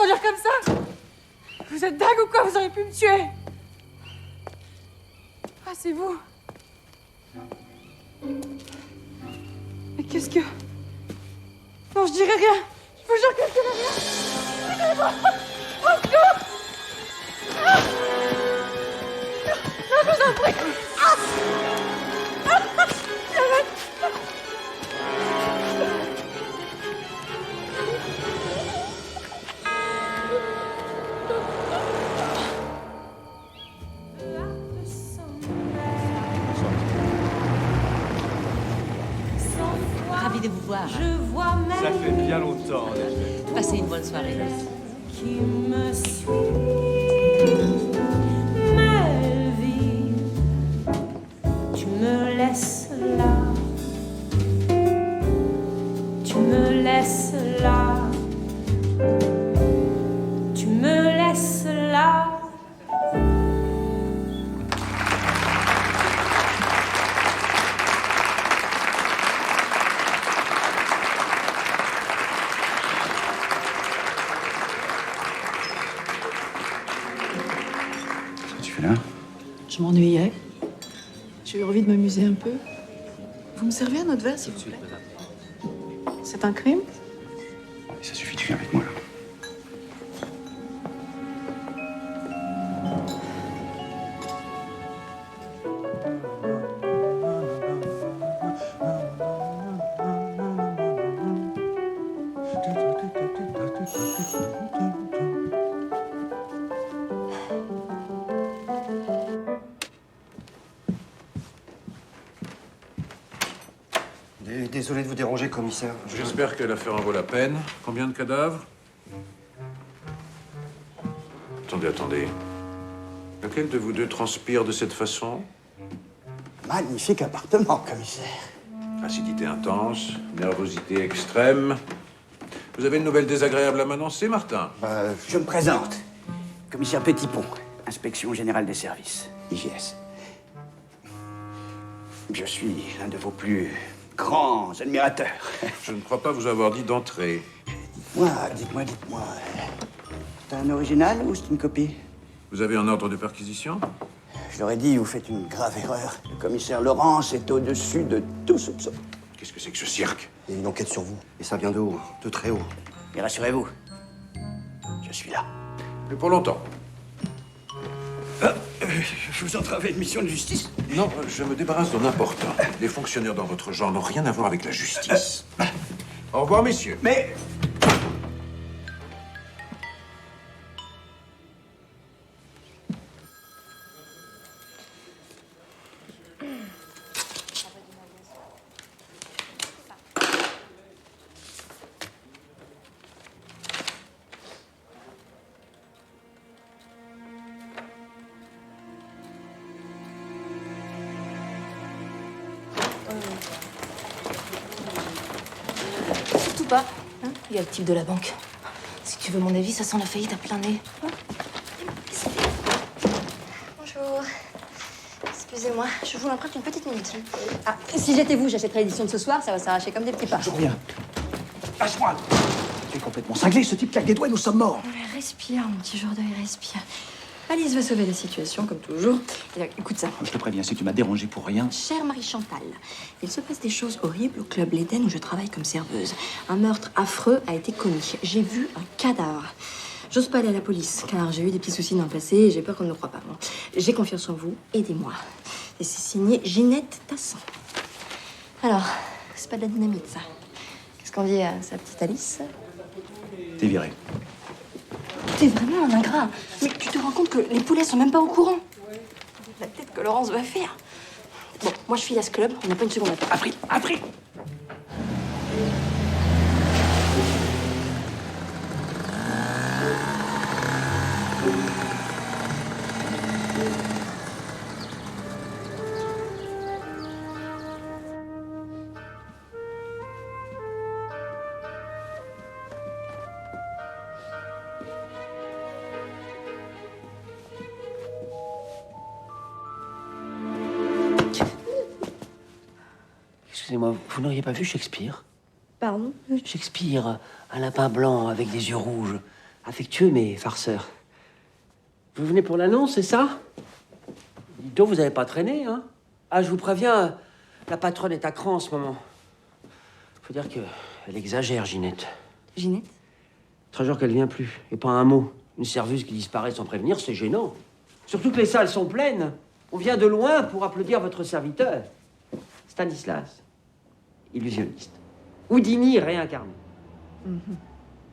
conduire comme ça? Vous êtes dingue ou quoi? Vous auriez pu me tuer. Ah, c'est vous. Mais qu'est-ce que... Non, je dirai rien. Je vous jure que je dirai rien. Aidez-moi. Au secours. Ah. Non, je vous en prie. Ah. Arrête. Ravi de vous voir. Ça fait bien longtemps, en effet. Passez une bonne soirée. Qui me suit, ma vie, tu me laisses là, tu me laisses là, tu me laisses là. Je m'ennuyais. J'ai eu envie de m'amuser un peu. Vous me servez un autre verre, s'il vous plaît? C'est un crime? Ça suffit, tu viens avec moi, là. Désolé de vous déranger, commissaire. J'espère que l'affaire en vaut la peine. Combien de cadavres? Attendez. Lequel de vous deux transpire de cette façon? Magnifique appartement, commissaire. Acidité intense, nervosité extrême. Vous avez une nouvelle désagréable à m'annoncer, Martin? Je me présente. Commissaire Petitpont, Inspection Générale des Services, IGS. Je suis l'un de vos plus grands admirateurs. Je ne crois pas vous avoir dit d'entrer. Dites-moi. C'est un original ou c'est une copie? Vous avez un ordre de perquisition? Je leur ai dit, vous faites une grave erreur. Le commissaire Laurence est au-dessus de tout soupçon. Qu'est-ce que c'est que ce cirque? Il y a une enquête sur vous. Et ça vient de haut, de très haut. Mais rassurez-vous, je suis là. Mais pour longtemps. Je vous entravez une mission de justice? Non, je me débarrasse d'un important. Les fonctionnaires dans votre genre n'ont rien à voir avec la justice. Au revoir, messieurs. Mais... Surtout pas. Hein, il y a le type de la banque. Si tu veux mon avis, ça sent la faillite à plein nez. Bonjour. Excusez-moi, je vous emprunte une petite minute. Ah, si j'étais vous, j'achèterais l'édition de ce soir, ça va s'arracher comme des petits pas. Je reviens. Lâche-moi. Tu es complètement cinglé, ce type claque des doigts et nous sommes morts. Respire, mon petit Jourdain, respire. Alice va sauver la situation, comme toujours. Et écoute ça. Je te préviens, si tu m'as dérangé pour rien... Chère Marie-Chantal, il se passe des choses horribles au Club L'Éden où je travaille comme serveuse. Un meurtre affreux a été commis. J'ai vu un cadavre. J'ose pas aller à la police, car j'ai eu des petits soucis dans le passé et j'ai peur qu'on ne me croie pas. Bon, j'ai confiance en vous, aidez-moi. Et c'est signé Ginette Tassin. Alors, c'est pas de la dynamite, ça. Qu'est-ce qu'on dit à sa petite Alice? T'es viré. T'es vraiment un ingrat. Mais tu te rends compte que les poulets sont même pas au courant? La tête que Laurence va faire. Bon, moi je file à ce club, on n'a pas une seconde à perdre. Appris. Excusez-moi, vous n'auriez pas vu Shakespeare? Pardon? Shakespeare, un lapin blanc avec des yeux rouges. affectueux mais farceur. Vous venez pour l'annonce, c'est ça? Dites donc, vous n'avez pas traîné, hein? Ah, je vous préviens, la patronne est à cran en ce moment. Faut dire qu'elle exagère, Ginette. Ginette? 3 jours qu'elle vient plus, et pas un mot. Une serveuse qui disparaît sans prévenir, c'est gênant. Surtout que les salles sont pleines. On vient de loin pour applaudir votre serviteur. Stanislas, illusionniste. Houdini réincarné.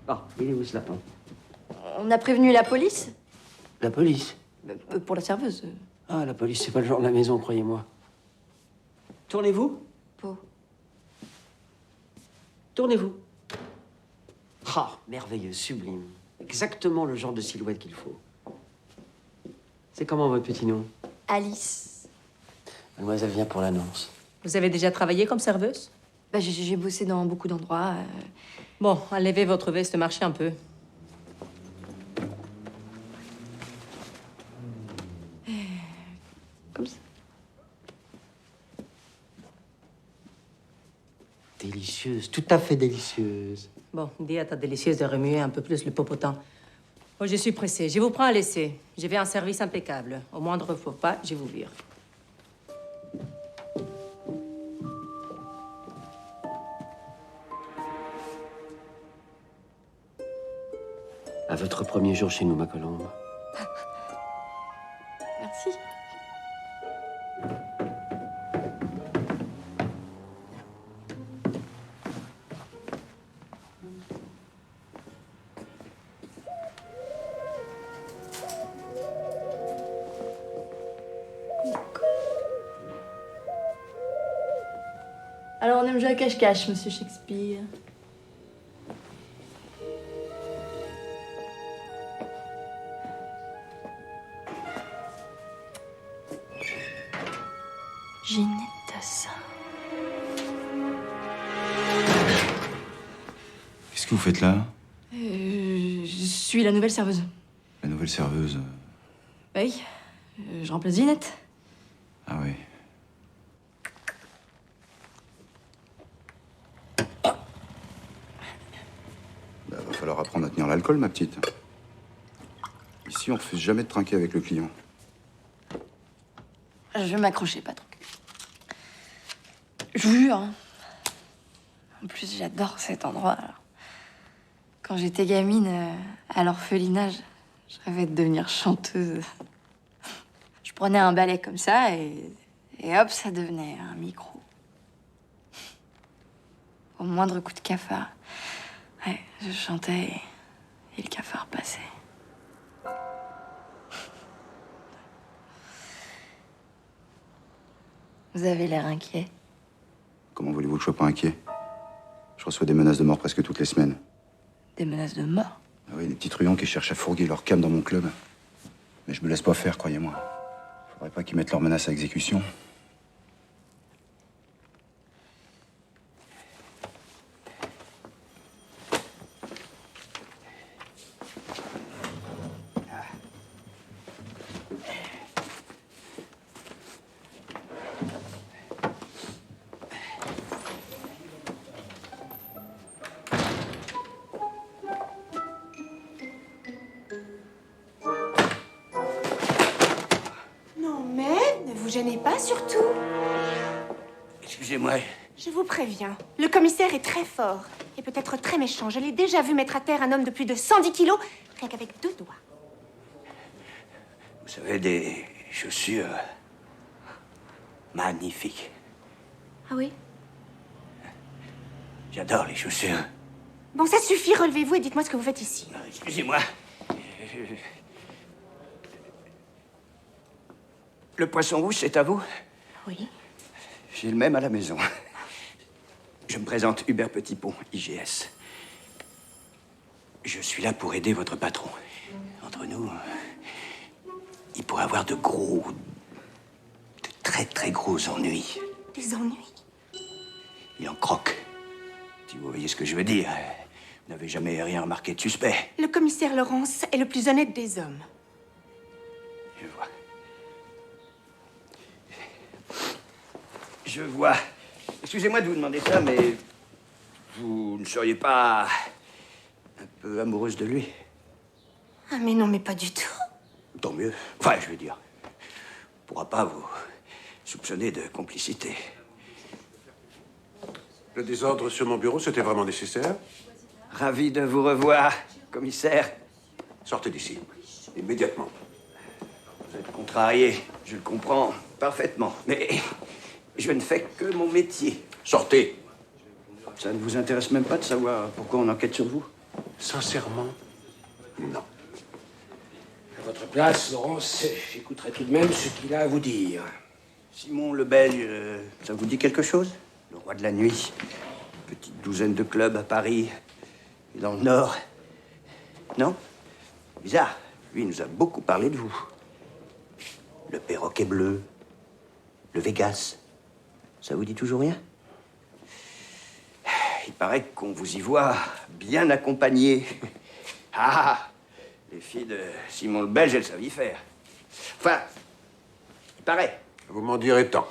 Ah, il est où ce lapin? On a prévenu la police? La police? Pour la serveuse. Ah, la police, c'est pas le genre de la maison, croyez-moi. Tournez-vous. Pau. Tournez-vous. Ah, merveilleux, sublime. Exactement le genre de silhouette qu'il faut. C'est comment votre petit nom? Alice. Mademoiselle vient pour l'annonce. Vous avez déjà travaillé comme serveuse? Bah, j'ai bossé dans beaucoup d'endroits. Bon, enlevez votre veste, marchez un peu. Comme ça. Délicieuse, tout à fait délicieuse. Bon, dis à ta délicieuse de remuer un peu plus le popotin. Oh, je suis pressée. Je vous prends à l'essai. Je vais un service impeccable. Au moindre faux pas, je vous vire. À votre premier jour chez nous, ma colombe. Merci. Alors, on aime jouer à cache-cache, monsieur Shakespeare. Ginette Tassin. Qu'est-ce que vous faites là? Je suis la nouvelle serveuse. La nouvelle serveuse. Bah oui, je remplace Ginette. Ah oui. Bah, va falloir apprendre à tenir l'alcool, ma petite. Ici, on refuse jamais de trinquer avec le client. Je vais m'accrocher, patron. Je vous jure. Hein. En plus, j'adore cet endroit. Alors. Quand j'étais gamine, à l'orphelinat, je rêvais de devenir chanteuse. Je prenais un balai comme ça et hop, ça devenait un micro. Au moindre coup de cafard, ouais, je chantais et le cafard passait. Vous avez l'air inquiet. Comment voulez-vous que je sois pas inquiet? Je reçois des menaces de mort presque toutes les semaines. Des menaces de mort? Ah oui, des petits truands qui cherchent à fourguer leur cam dans mon club. Mais je me laisse pas faire, croyez-moi. Faudrait pas qu'ils mettent leurs menaces à exécution. vous gênez pas, surtout. Excusez-moi. Je vous préviens, le commissaire est très fort et peut-être très méchant. Je l'ai déjà vu mettre à terre un homme de plus de 110 kilos, rien qu'avec 2 doigts. Vous savez, des chaussures magnifiques. Ah oui? J'adore les chaussures. Bon, ça suffit, relevez-vous et dites-moi ce que vous faites ici. Excusez-moi. Le poisson rouge, c'est à vous? Oui. J'ai le même à la maison. Je me présente Hubert Petitpont, IGS. Je suis là pour aider votre patron. Entre nous, il pourrait avoir de très très gros ennuis. Des ennuis? Il en croque. Si vous voyez ce que je veux dire. Vous n'avez jamais rien remarqué de suspect. Le commissaire Laurence est le plus honnête des hommes. Je vois. Je vois. Excusez-moi de vous demander ça, mais vous ne seriez pas un peu amoureuse de lui? Ah mais non, mais pas du tout. Tant mieux. Enfin, je veux dire, on pourra pas vous soupçonner de complicité. Le désordre sur mon bureau, c'était vraiment nécessaire? Ravi de vous revoir, commissaire. Sortez d'ici, immédiatement. Vous êtes contrarié, je le comprends parfaitement. Mais je ne fais que mon métier. Sortez. Ça ne vous intéresse même pas de savoir pourquoi on enquête sur vous? Sincèrement, non. À votre place, Laurence, j'écouterai tout de même ce qu'il a à vous dire. Simon le Belge, ça vous dit quelque chose? Le roi de la nuit. Petite douzaine de clubs à Paris et dans le Nord. Non? Bizarre. Lui, il nous a beaucoup parlé de vous. Le perroquet bleu. Le Vegas. Ça vous dit toujours rien? Il paraît qu'on vous y voit bien accompagné. Ah! Les filles de Simon le Belge, elles savent y faire. Enfin, il paraît. Vous m'en direz tant.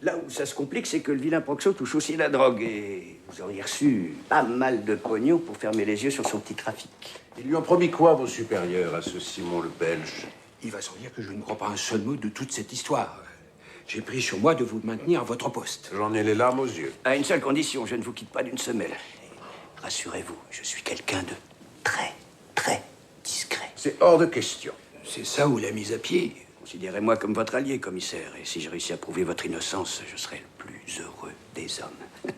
Là où ça se complique, c'est que le vilain Proxo touche aussi la drogue. Et vous auriez reçu pas mal de pognon pour fermer les yeux sur son petit trafic. Ils lui ont promis quoi, vos supérieurs, à ce Simon le Belge? Il va sans dire que je ne crois pas un seul mot de toute cette histoire. J'ai pris sur moi de vous maintenir à votre poste. J'en ai les larmes aux yeux. À une seule condition, je ne vous quitte pas d'une semelle. Et rassurez-vous, je suis quelqu'un de très, très discret. C'est hors de question. C'est ça ou la mise à pied? Considérez-moi comme votre allié, commissaire. Et si je réussis à prouver votre innocence, je serai le plus heureux des hommes.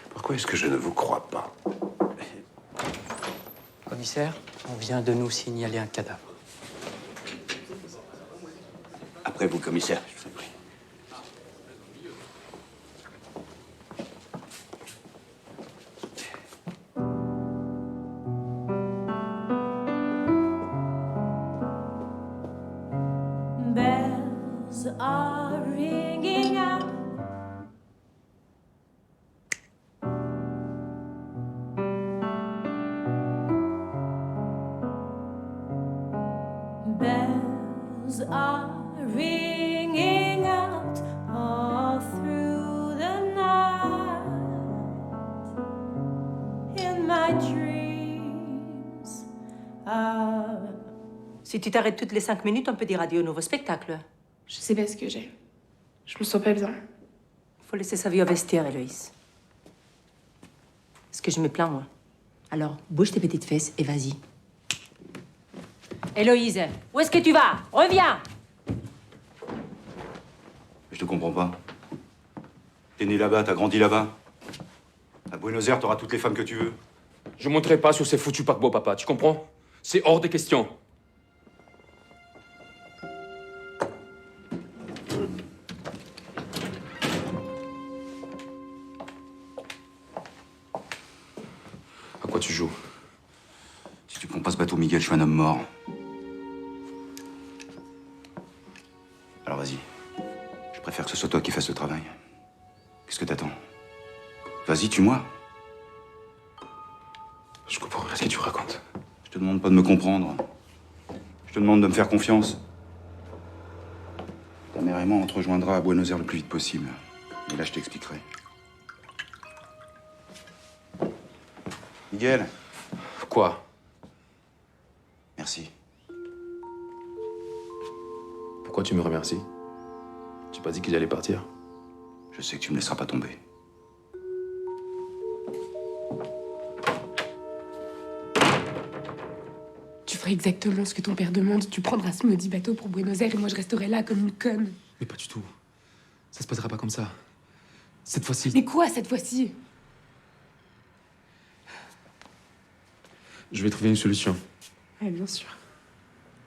Pourquoi est-ce que je ne vous crois pas? Commissaire, on vient de nous signaler un cadavre. Après vous, commissaire, je vous en prie. Bells are ringing out. Bells are ringing out all through the night. In my dreams are... Si tu t'arrêtes toutes les 5 minutes, on peut dire adieu au nouveau spectacle. Je sais pas ce que j'ai. Je me sens pas bien. Faut laisser sa vie au vestiaire, Héloïse. Est-ce que je me plains, moi? Alors, bouge tes petites fesses et vas-y. Héloïse, où est-ce que tu vas? Reviens! Je te comprends pas. T'es né là-bas, t'as grandi là-bas. À Buenos Aires, t'auras toutes les femmes que tu veux. Je monterai pas sur ces foutus paquebots, papa, tu comprends? C'est hors de question. À quoi tu joues? Si tu prends pas ce bateau, Miguel, je suis un homme mort. Alors vas-y. Je préfère que ce soit toi qui fasses le travail. Qu'est-ce que t'attends? Vas-y, tue-moi. Je comprends rien à ce que tu racontes. Je te demande pas de me comprendre. Je te demande de me faire confiance. Ta mère et moi, on te rejoindra à Buenos Aires le plus vite possible. Et là, je t'expliquerai. Miguel. Quoi? Merci. Pourquoi tu me remercies? Tu pas dit qu'il allait partir? Je sais que tu me laisseras pas tomber. Tu ferais exactement ce que ton père demande. Tu prendras ce maudit bateau pour Buenos Aires et moi je resterai là comme une conne. Mais pas du tout. Ça se passera pas comme ça. Cette fois-ci... Mais quoi, cette fois-ci? Je vais trouver une solution. Ouais, bien sûr.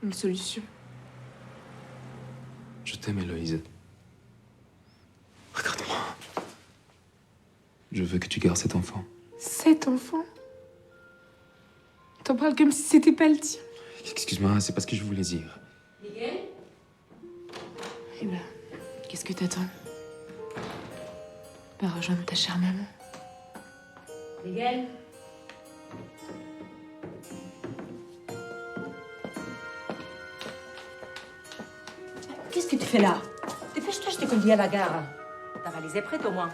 Une solution. Je t'aime, Héloïse. Regarde-moi. Je veux que tu gardes cet enfant. Cet enfant? T'en parles comme si c'était pas le tien. Excuse-moi, c'est pas ce que je voulais dire. Miguel? Eh ben, qu'est-ce que t'attends? Va rejoindre ta chère maman. Miguel? Qu'est-ce que tu fais là? Dépêche-toi, je te conduis à la gare. Ta valise est prête au moins.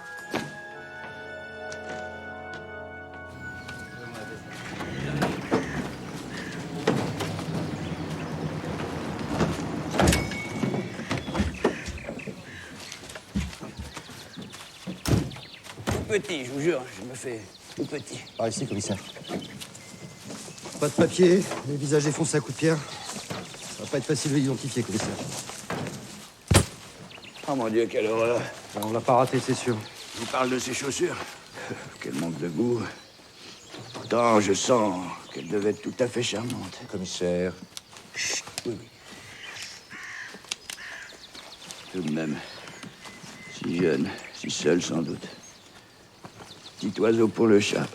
petit, je vous jure. Je me fais tout petit. Par ici, commissaire. Pas de papier, les visages défoncés à coups de pierre. Ça va pas être facile de l'identifier, commissaire. Oh mon Dieu, quelle horreur. On l'a pas raté, c'est sûr. Je vous parle de ces chaussures. Quel manque de goût. Pourtant, je sens qu'elle devait être tout à fait charmante. Commissaire. Chut, oui, oui. Tout de même, si jeune, si seule sans doute. Petit oiseau pour le chat.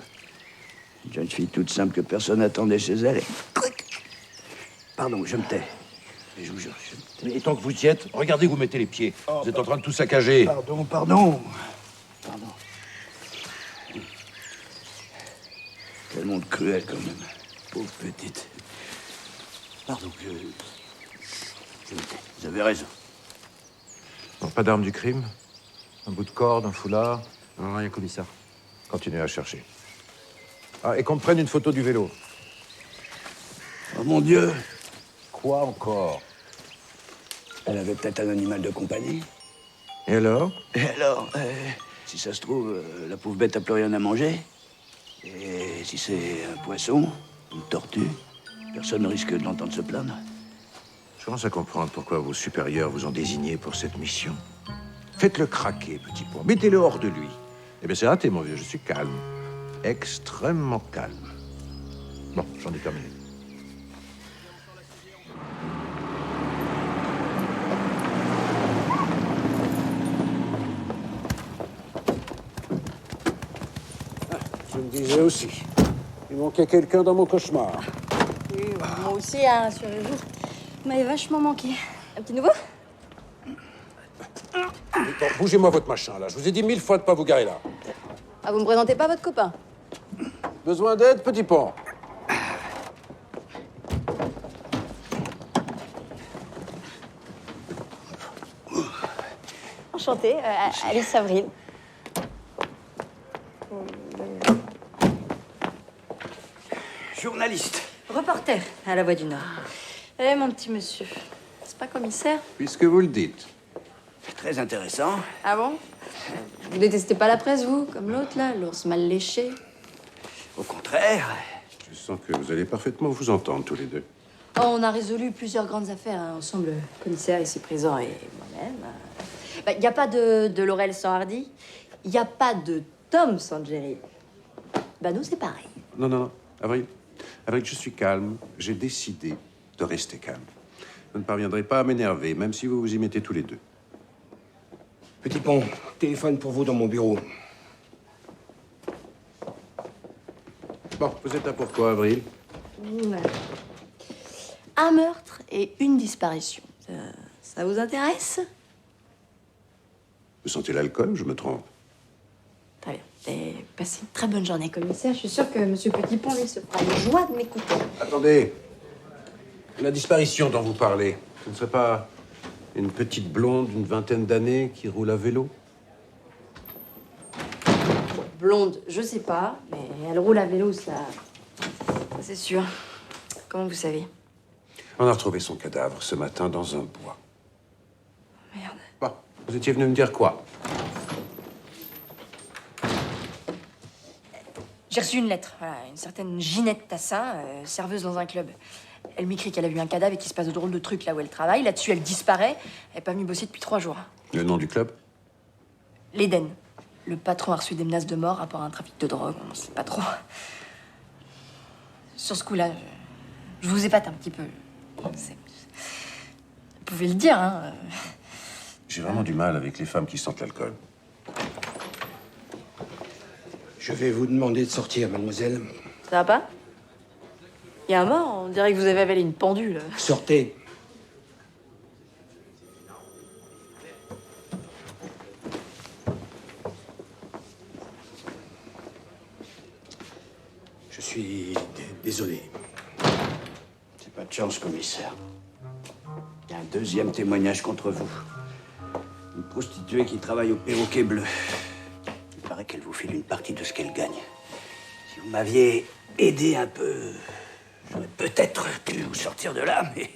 Une jeune fille toute simple que personne n'attendait chez elle. Et... Pardon, je me tais. Mais je vous jure, je me tais. Et tant que vous y êtes, regardez où vous mettez les pieds. Vous êtes en train de tout saccager. Pardon, pardon. Pardon. Quel monde cruel, quand même. Pauvre petite. Pardon, je me tais. Vous avez raison. Non, pas d'arme du crime? Un bout de corde, un foulard? Non, rien, commissaire. Continuez à chercher. Ah, et qu'on me prenne une photo du vélo. Oh mon Dieu! Quoi encore? Elle avait peut-être un animal de compagnie. Et alors? Et alors, si ça se trouve, la pauvre bête a plus rien à manger. Et si c'est un poisson, une tortue, personne ne risque de l'entendre se plaindre. Je commence à comprendre pourquoi vos supérieurs vous ont désigné pour cette mission. Faites-le craquer, petit pont. Mettez-le hors de lui. Eh bien, c'est raté, mon vieux. Je suis calme. Extrêmement calme. Bon, j'en ai terminé. Je me disais aussi. Il manquait quelqu'un dans mon cauchemar. Oui, moi aussi, hein, rassurez-vous. Vous m'avez vachement manqué. Un petit nouveau? Attends, bougez-moi votre machin, là. Je vous ai dit 1000 fois de pas vous garer là. Ah, vous me présentez pas votre copain? Besoin d'aide, petit pont? Enchantée, Alice Avril. Journaliste. Reporter à La Voix du Nord. Eh, mon petit monsieur, c'est pas commissaire? Puisque vous le dites. Très intéressant. Ah bon? Vous détestez pas la presse, vous, comme l'autre, là, l'ours mal léché? Au contraire. Je sens que vous allez parfaitement vous entendre, tous les deux. Oh, on a résolu plusieurs grandes affaires, hein, ensemble, le commissaire ici présent et moi-même. Il n'y a pas de Laurel sans Hardy, il n'y a pas de Tom sans Jerry. Bah, nous, c'est pareil. Non, non, non. Avril, je suis calme. J'ai décidé de rester calme. Vous ne parviendrez pas à m'énerver, même si vous vous y mettez tous les deux. Petit pont, téléphone pour vous dans mon bureau. Bon, vous êtes là pourquoi, Avril? Ouais. Un meurtre et une disparition. Ça vous intéresse? Vous sentez l'alcool ou je me trompe? Très bien. Et passez une très bonne journée, commissaire. Je suis sûre que Monsieur Petitpont, lui, se fera une joie de m'écouter. Attendez. La disparition dont vous parlez, ce ne serait pas une petite blonde d'une vingtaine d'années qui roule à vélo? Blonde, je sais pas, mais elle roule à vélo, ça c'est sûr. Comment vous savez? On a retrouvé son cadavre ce matin dans un bois. Merde. Bon, vous étiez venu me dire quoi? J'ai reçu une lettre, voilà, une certaine Ginette Tassin, serveuse dans un club. Elle m'écrit qu'elle a vu un cadavre et qu'il se passe de drôles de trucs là où elle travaille. Là-dessus, elle disparaît. Elle n'est pas venue bosser depuis 3 jours. Le nom du club? L'Éden. Le patron a reçu des menaces de mort rapport à un trafic de drogue. On ne sait pas trop. Sur ce coup-là, je vous épate un petit peu. Vous pouvez le dire, hein. J'ai vraiment du mal avec les femmes qui sentent l'alcool. Je vais vous demander de sortir, mademoiselle. Ça va pas? Il y a un mort, on dirait que vous avez avalé une pendule. Sortez. Je suis désolé. C'est pas de chance, commissaire. Il y a un deuxième témoignage contre vous. Une prostituée qui travaille au Perroquet Bleu. Il paraît qu'elle vous file une partie de ce qu'elle gagne. Si vous m'aviez aidé un peu, j'aurais peut-être pu vous sortir de là, mais...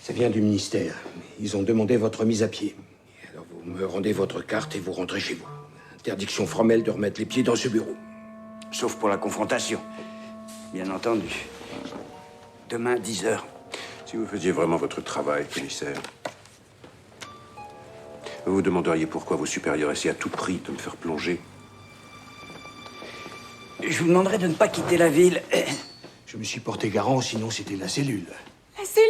Ça vient du ministère. Ils ont demandé votre mise à pied. Alors vous me rendez votre carte et vous rentrez chez vous. Interdiction formelle de remettre les pieds dans ce bureau. Sauf pour la confrontation. Bien entendu. Demain, 10h. Si vous faisiez vraiment votre travail, commissaire, vous vous demanderiez pourquoi vos supérieurs essaient à tout prix de me faire plonger. Je vous demanderai de ne pas quitter la ville. Je me suis porté garant, sinon c'était la cellule. La cellule?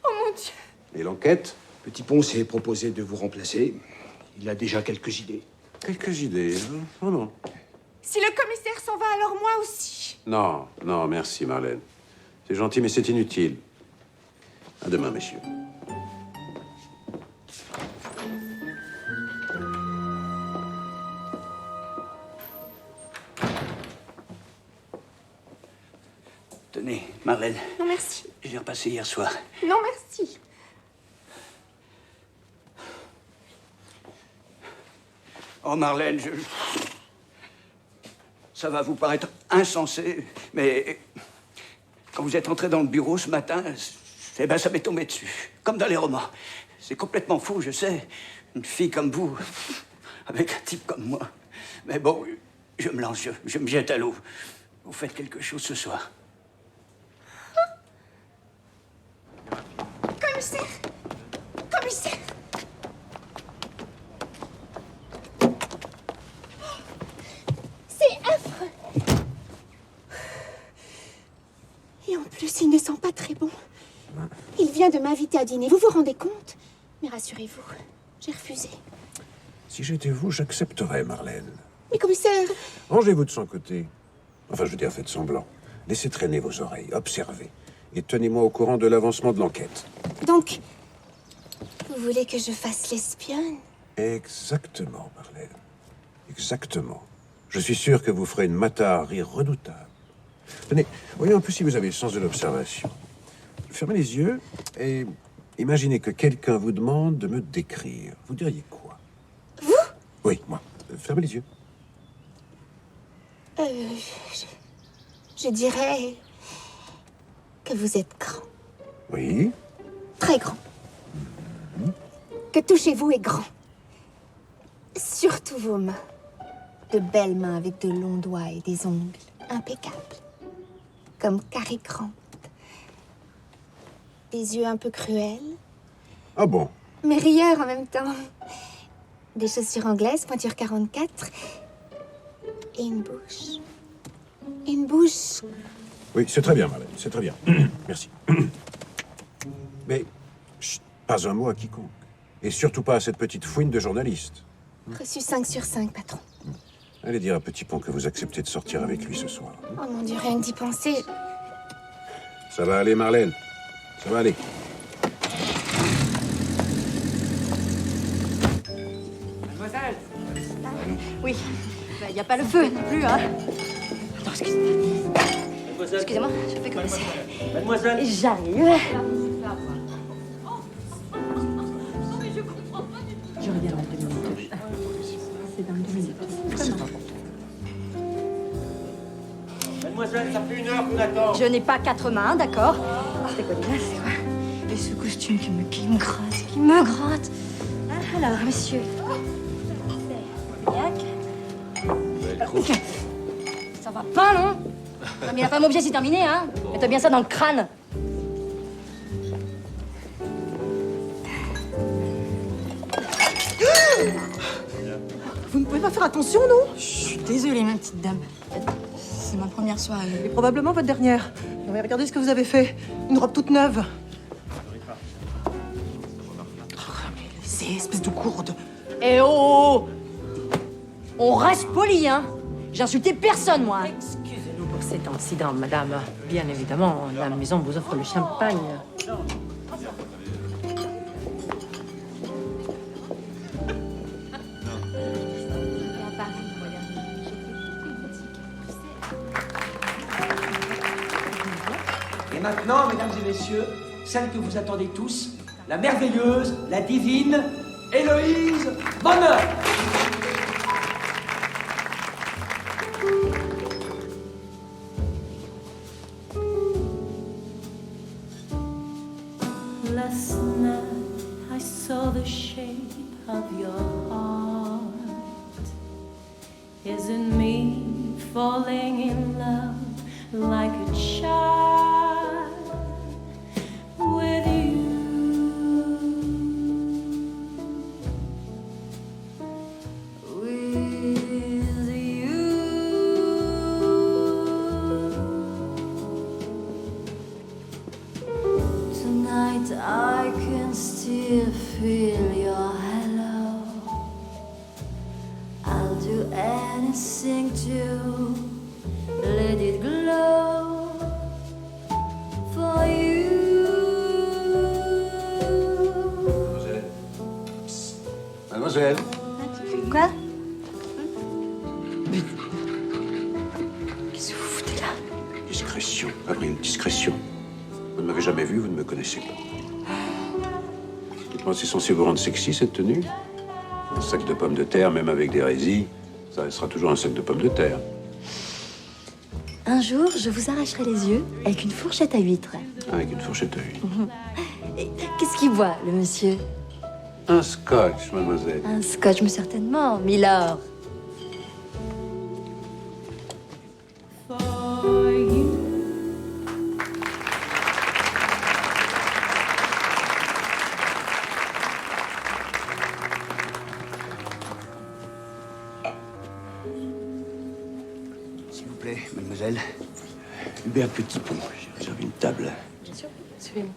Oh mon Dieu! Et l'enquête? Petit Pont s'est proposé de vous remplacer. Il a déjà quelques idées. Quelques idées, hein? Oh non. Si le commissaire s'en va, alors moi aussi. Non, non, merci, Marlène. C'est gentil, mais c'est inutile. À demain, messieurs. Tenez, Marlène. Non, merci. Je l'ai repassé hier soir. Non, merci. Oh, Marlène, ça va vous paraître insensé, mais quand vous êtes entrée dans le bureau ce matin, eh ben, ça m'est tombé dessus, comme dans les romans. C'est complètement fou, je sais. Une fille comme vous, avec un type comme moi. Mais bon, je me lance, je me jette à l'eau. Vous faites quelque chose ce soir. Commissaire! Commissaire! C'est affreux! Et en plus, il ne sent pas très bon. Il vient de m'inviter à dîner, vous vous rendez compte? Mais rassurez-vous, j'ai refusé. Si j'étais vous, j'accepterais, Marlène. Mais commissaire... Rangez-vous de son côté. Enfin, je veux dire, faites semblant. Laissez traîner vos oreilles, observez. Et tenez-moi au courant de l'avancement de l'enquête. Donc, vous voulez que je fasse l'espionne? Exactement, Marlène. Exactement. Je suis sûr que vous ferez une matarie redoutable. Tenez, voyons un peu si vous avez le sens de l'observation. Fermez les yeux et imaginez que quelqu'un vous demande de me décrire. Vous diriez quoi? Vous? Oui, moi. Fermez les yeux. Je dirais que vous êtes grand. Oui. Très grand. Que tout chez vous est grand. Surtout vos mains. De belles mains avec de longs doigts et des ongles impeccables. Comme Cary Grant. Des yeux un peu cruels, Ah bon? mais rieurs en même temps. Des chaussures anglaises, pointure 44. Et une bouche. Une bouche. Oui, c'est très bien, Marlène, c'est très bien. Merci. Mais, chut, pas un mot à quiconque. Et surtout pas à cette petite fouine de journaliste. Reçu 5 sur 5, patron. Allez dire à Petit Pont que vous acceptez de sortir avec lui ce soir. Oh mon Dieu, rien que d'y penser. Ça va aller, Marlène. Ça va aller. Mademoiselle. Oui. Il n'y a pas le feu non plus, hein. Attends, excusez-moi, je fais comme ça. Mademoiselle. J'arrive. Je reviens dans 2 minutes. C'est dans 2 minutes. Mademoiselle, ça fait 1 heure qu'on attend. Je n'ai pas 4 mains, d'accord? C'est quoi déjà? C'est quoi? Et ce costume qui me gratte, qui me gratte. Alors, messieurs. Ça va pas, non? Non, mais la femme objet, c'est terminé, hein? Mets-toi bien ça dans le crâne. Vous ne pouvez pas faire attention, non? Je suis désolée, ma petite dame. C'est ma première soirée. Et probablement votre dernière. Mais regardez ce que vous avez fait. Une robe toute neuve. Oh, mais laissez, espèce de gourde. Eh oh! On reste poli, hein? J'ai insulté personne, moi. Excusez-nous pour cet incident, madame. Bien évidemment, la maison vous offre le champagne. Et maintenant, mesdames et messieurs, celle que vous attendez tous, la merveilleuse, la divine, Héloïse Bonheur. Last night I saw the shape of your heart. Isn't me falling in love like a child with you? With you. Tonight I can still feel your hello. I'll do anything to let it glow for you. Mademoiselle. Quoi? Qu'est-ce que vous foutez là? Discrétion, Avril, discrétion. Vous ne m'avez jamais vu, vous ne me connaissez pas. Dites-moi, c'est censé vous rendre sexy, cette tenue? Un sac de pommes de terre, même avec d'hérésie, ça restera toujours un sac de pommes de terre. Un jour, je vous arracherai les yeux avec une fourchette à huîtres. Avec une fourchette à huîtres. Et qu'est-ce qu'il boit, le monsieur? Un scotch, mademoiselle. Un scotch, mais certainement, Milord. For you. S'il vous plaît, mademoiselle. Hubert Petitpont, j'ai réservé une table. Bien sûr, suivez-moi.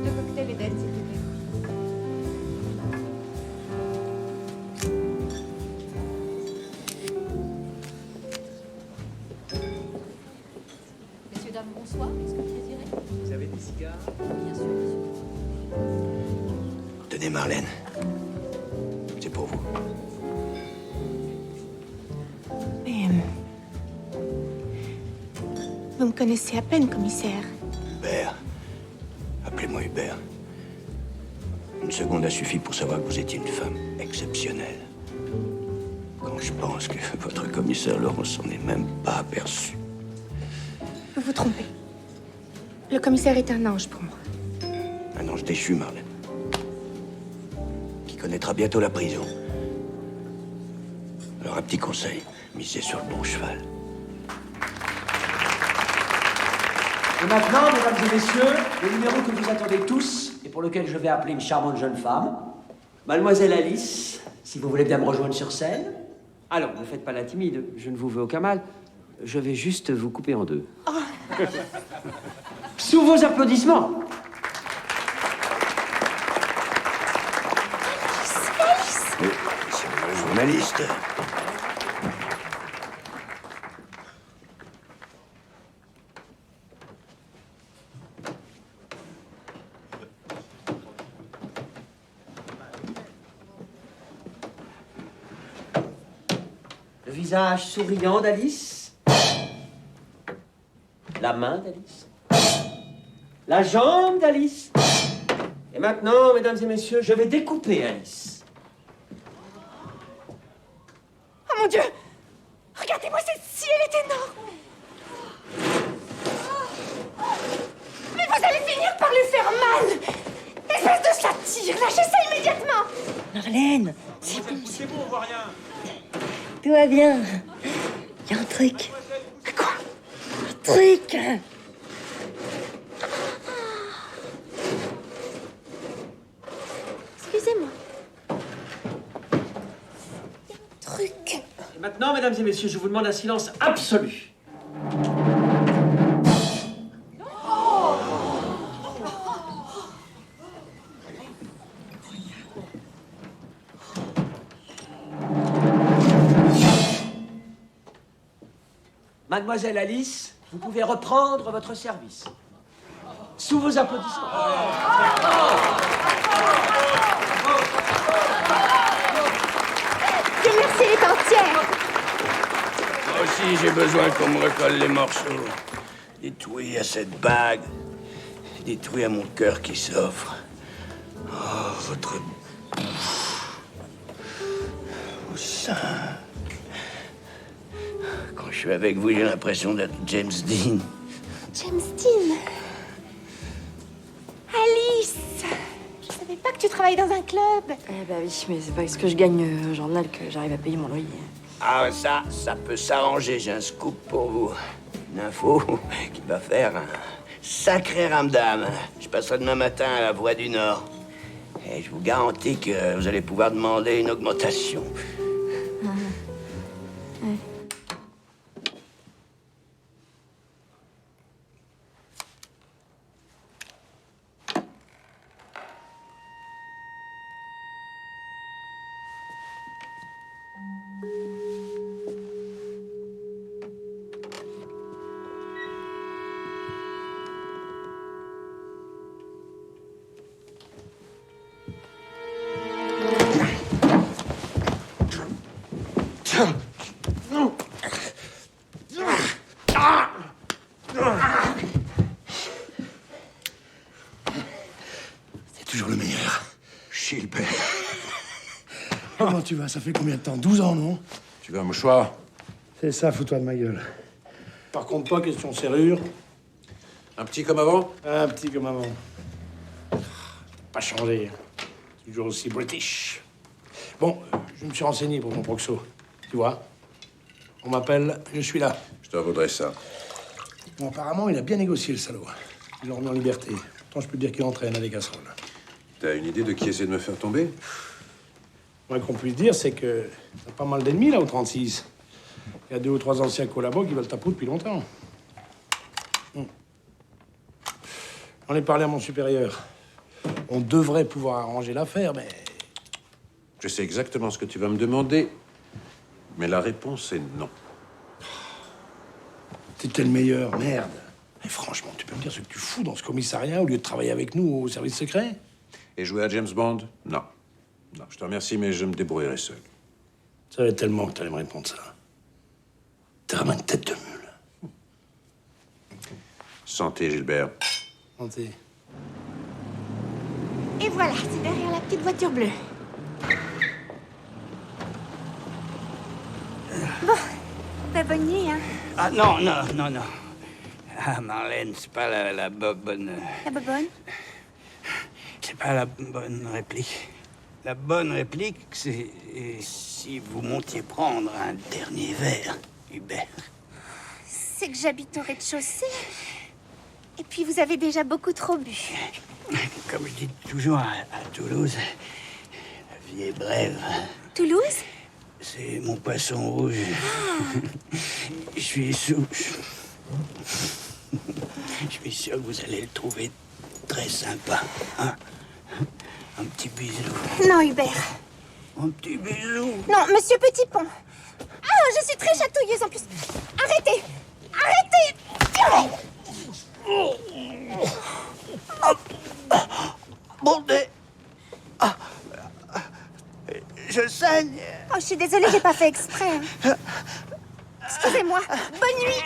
Deux cocktails Eden, s'il te plaît. Messieurs, dames, bonsoir. Qu'est-ce que vous désirez? Vous avez des cigares? Bien sûr, monsieur. Tenez, Marlène. C'est pour vous. Mais... vous me connaissez à peine, commissaire. Hubert. Appelez-moi Hubert. Une seconde a suffi pour savoir que vous étiez une femme exceptionnelle. Quand je pense que votre commissaire Laurent s'en est même pas aperçu. Vous vous trompez. Le commissaire est un ange pour moi. Un ange déchu, Marlène. Qui connaîtra bientôt la prison. Alors, un petit conseil. Misez sur le bon cheval. Et maintenant, mesdames et messieurs, le numéro que vous attendez tous et pour lequel je vais appeler une charmante jeune femme, Mademoiselle Alice, si vous voulez bien me rejoindre sur scène. Alors, ne faites pas la timide, je ne vous veux aucun mal. Je vais juste vous couper en deux. Sous vos applaudissements. Oui, c'est le journaliste. Le visage souriant d'Alice. La main d'Alice. La jambe d'Alice. Et maintenant, mesdames et messieurs, je vais découper Alice. Oh mon Dieu! Regardez-moi cette scie, elle est énorme! Mais vous allez finir par lui faire mal! Espèce de satire! Lâchez ça immédiatement! Marlène, c'est bon. C'est bon, on voit rien. Tout va bien. Il y a un truc. Quoi? Un truc. Excusez-moi. Truc. Et maintenant, mesdames et messieurs, je vous demande un silence absolu. Mademoiselle Alice, vous pouvez reprendre votre service. Sous vos applaudissements. Dieu merci, elle est entière. Moi aussi, j'ai besoin qu'on me recolle les morceaux. Détruits à cette bague. Détruits à mon cœur qui s'offre. Oh, votre bouffe. Vos seins. Quand je suis avec vous, j'ai l'impression d'être James Dean. James Dean. Alice. Je savais pas que tu travaillais dans un club. Eh bah oui, mais c'est pas parce que je gagne au journal que j'arrive à payer mon loyer. Ah, ça peut s'arranger. J'ai un scoop pour vous. Une info qui va faire un sacré ramdam. Je passerai demain matin à la Voie du Nord. Et je vous garantis que vous allez pouvoir demander une augmentation. C'est toujours le meilleur. Gilbert. Comment tu vas? Ça fait combien de temps? 12 ans, non? Tu veux un mouchoir? C'est ça, fous-toi de ma gueule. Par contre, pas question serrure. Un petit comme avant? Un petit comme avant. Pas changé. Toujours aussi british. Bon, je me suis renseigné pour mon proxo. Tu vois? On m'appelle, je suis là. Je te vaudrais ça. Bon, apparemment, il a bien négocié, le salaud. Il l'a remis en liberté. Pourtant, je peux te dire qu'il entraîne à des casseroles. T'as une idée de qui essaie de me faire tomber? Moi, qu'on puisse dire, c'est que t'as pas mal d'ennemis, là, au 36. Il y a 2 ou 3 anciens collabos qui veulent ta peau depuis longtemps. J'en ai parlé à mon supérieur. On devrait pouvoir arranger l'affaire, mais... Je sais exactement ce que tu vas me demander, mais la réponse est non. T'étais le meilleur, merde. Et franchement, tu peux me dire ce que tu fous dans ce commissariat au lieu de travailler avec nous au service secret? Et jouer à James Bond? Non. Non, je te remercie, mais je me débrouillerai seul. Je savais tellement que t'allais me répondre ça. T'es vraiment une tête de mule. Santé, Gilbert. Santé. Et voilà, c'est derrière la petite voiture bleue. Bon, bah, bonne nuit, hein. Ah non. Ah, Marlène, c'est pas la bonne... La bobonne. C'est pas la bonne réplique. La bonne réplique, c'est si vous montiez prendre un dernier verre, Hubert. C'est que j'habite au rez-de-chaussée. Et puis vous avez déjà beaucoup trop bu. Comme je dis toujours à Toulouse, la vie est brève. Toulouse? C'est mon poisson rouge. Je suis sûr que vous allez le trouver très sympa. Hein? Un petit bisou. Non, Hubert. Un petit bisou. Non, monsieur Petitpont. Ah, je suis très chatouilleuse en plus. Arrêtez! Arrêtez! Bordel! Ah, je saigne. Oh, je suis désolée, j'ai pas fait exprès. Excusez-moi. Bonne nuit.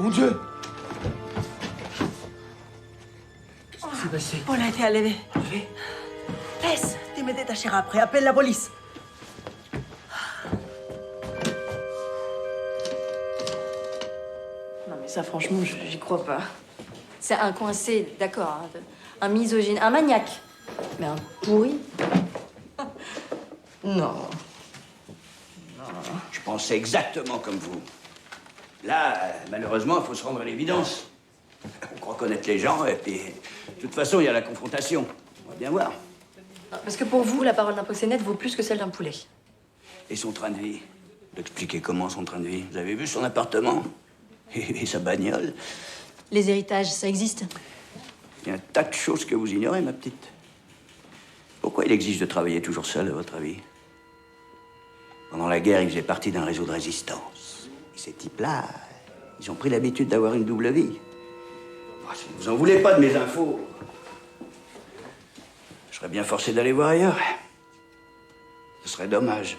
Mon Dieu! Qu'est-ce qui s'est passé? Paul a été enlevé. Laisse, tu me détacheras après. Appelle la police. Non, mais ça, franchement, j'y crois pas. C'est un coincé, d'accord, hein, un misogyne, un maniaque. Mais un pourri? Non. Je pensais exactement comme vous. Là, malheureusement, il faut se rendre à l'évidence. On croit connaître les gens, et puis, de toute façon, il y a la confrontation. On va bien voir. Parce que pour vous, la parole d'un proxénète vaut plus que celle d'un poulet. Et son train de vie? D'expliquer comment son train de vie? Vous avez vu son appartement? Et sa bagnole? Les héritages, ça existe? Il y a un tas de choses que vous ignorez, ma petite. Pourquoi il exige de travailler toujours seul, à votre avis? Pendant la guerre, il faisait partie d'un réseau de résistance. Et ces types-là, ils ont pris l'habitude d'avoir une double vie. Oh, si vous en voulez pas de mes infos, je serais bien forcé d'aller voir ailleurs. Ce serait dommage.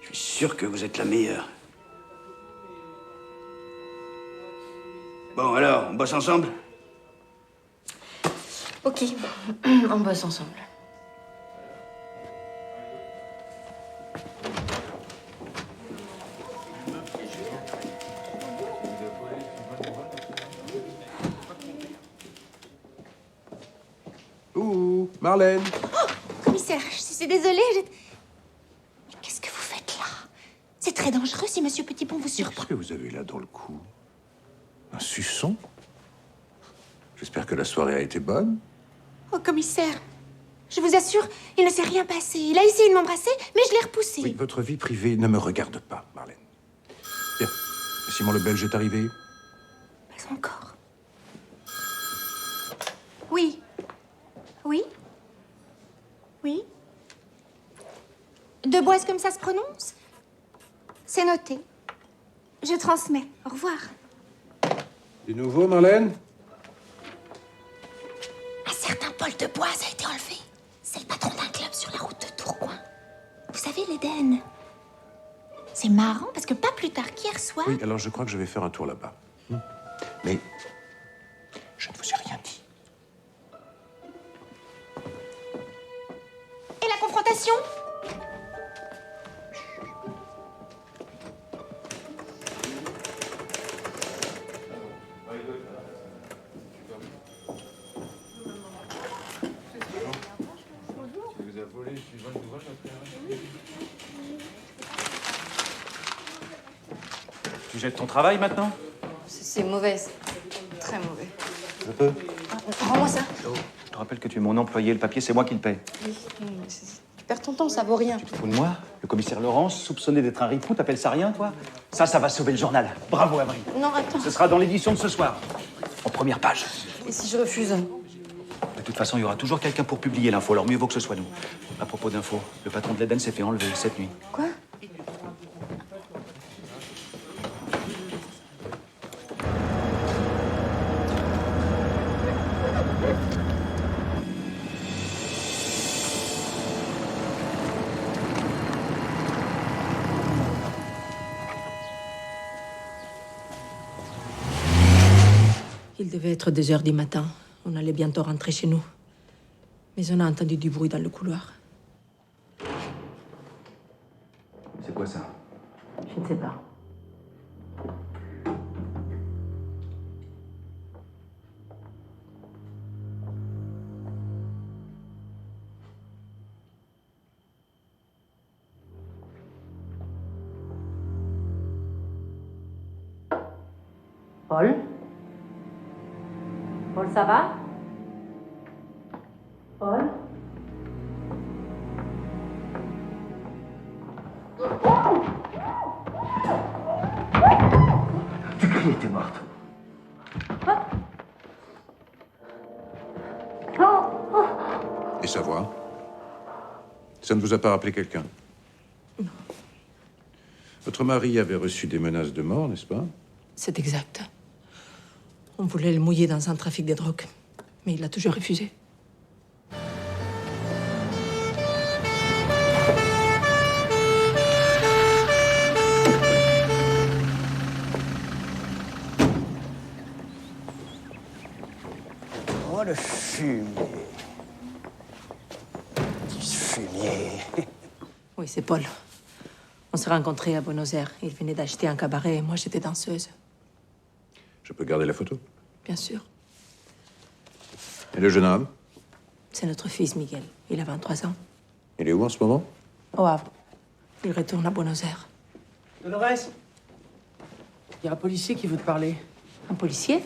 Je suis sûr que vous êtes la meilleure. Bon, alors, on bosse ensemble? Ok, on bosse ensemble. Ouh, Marlène. Commissaire, je suis désolée. Qu'est-ce que vous faites là? C'est très dangereux si Monsieur Petitbon vous surprend. Qu'est-ce que vous avez là dans le cou? Un suçon? J'espère que la soirée a été bonne. Oh, commissaire, je vous assure, il ne s'est rien passé. Il a essayé de m'embrasser, mais je l'ai repoussé. Oui, votre vie privée ne me regarde pas, Marlène. Bien. Simon le Belge est arrivé? Pas encore. Oui. Oui. Oui. Deboise comme ça se prononce? C'est noté. Je transmets. Au revoir. Du nouveau, Marlène? Un certain Paul Deboise a été enlevé. C'est le patron d'un club sur la route de Tourcoing. Vous savez, l'Éden. C'est marrant parce que pas plus tard qu'hier soir... Oui, alors je crois que je vais faire un tour là-bas. Mais je ne vous ai rien dit. Et la confrontation? Tu jettes ton travail maintenant? C'est mauvais, c'est très mauvais. Je peux. Rends-moi ça. Je te rappelle que tu es mon employé, le papier, c'est moi qui le paie. Oui, tu perds ton temps, ça vaut rien. Tu te fous de moi? Le commissaire Laurence, soupçonné d'être un ripou, t'appelles ça rien, toi? Ça va sauver le journal. Bravo, Avril. Non, attends. Ce sera dans l'édition de ce soir. En première page. Et si je refuse? De toute façon, il y aura toujours quelqu'un pour publier l'info, alors mieux vaut que ce soit nous. À propos d'infos, le patron de l'Éden s'est fait enlever cette nuit. Quoi? Il devait être 2 heures du matin. On allait bientôt rentrer chez nous. Mais on a entendu du bruit dans le couloir. C'est quoi ça? Je ne sais pas. Paul? Paul, ça va? Paul? Tu criais, t'es morte. Et sa voix? Ça ne vous a pas rappelé quelqu'un? Non. Votre mari avait reçu des menaces de mort, n'est-ce pas? C'est exact. On voulait le mouiller dans un trafic de drogue, mais il a toujours refusé. moi le fumier. Petit fumier. Oui, c'est Paul. On s'est rencontrés à Buenos Aires. Il venait d'acheter un cabaret et moi, j'étais danseuse. Je peux garder la photo? Bien sûr. Et le jeune homme? C'est notre fils, Miguel. Il a 23 ans. Il est où en ce moment? Au Havre. Il retourne à Buenos Aires. Dolores, il y a un policier qui veut te parler. Un policier?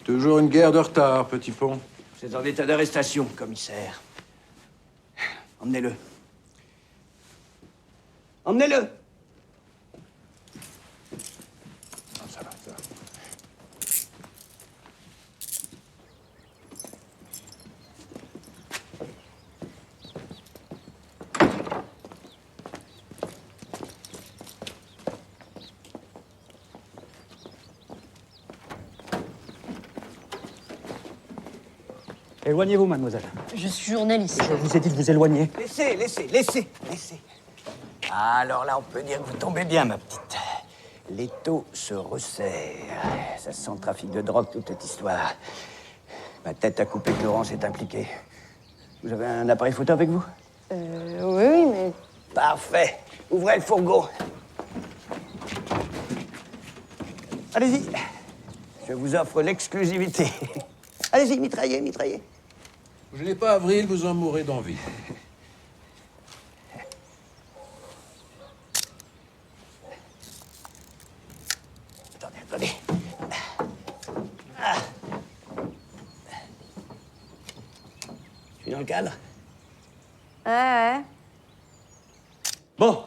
Toujours une guerre de retard, Petit Pont. Vous êtes en état d'arrestation, commissaire. Emmenez-le. Emmenez-le. Ça va, ça va. Éloignez-vous, mademoiselle. Je suis journaliste. Je vous ai dit de vous éloigner. Laissez. Alors là, on peut dire que vous tombez bien, ma petite. L'étau se resserre. Ça sent le trafic de drogue, toute cette histoire. Ma tête à couper que Laurence est impliquée. Vous avez un appareil photo avec vous? Oui, mais... Parfait. Ouvrez le fourgon. Allez-y. Je vous offre l'exclusivité. Allez-y, mitraillez. Je n'ai pas Avril, vous en mourrez d'envie. Attendez. Ah. Je suis dans le cadre? Ouais. Bon.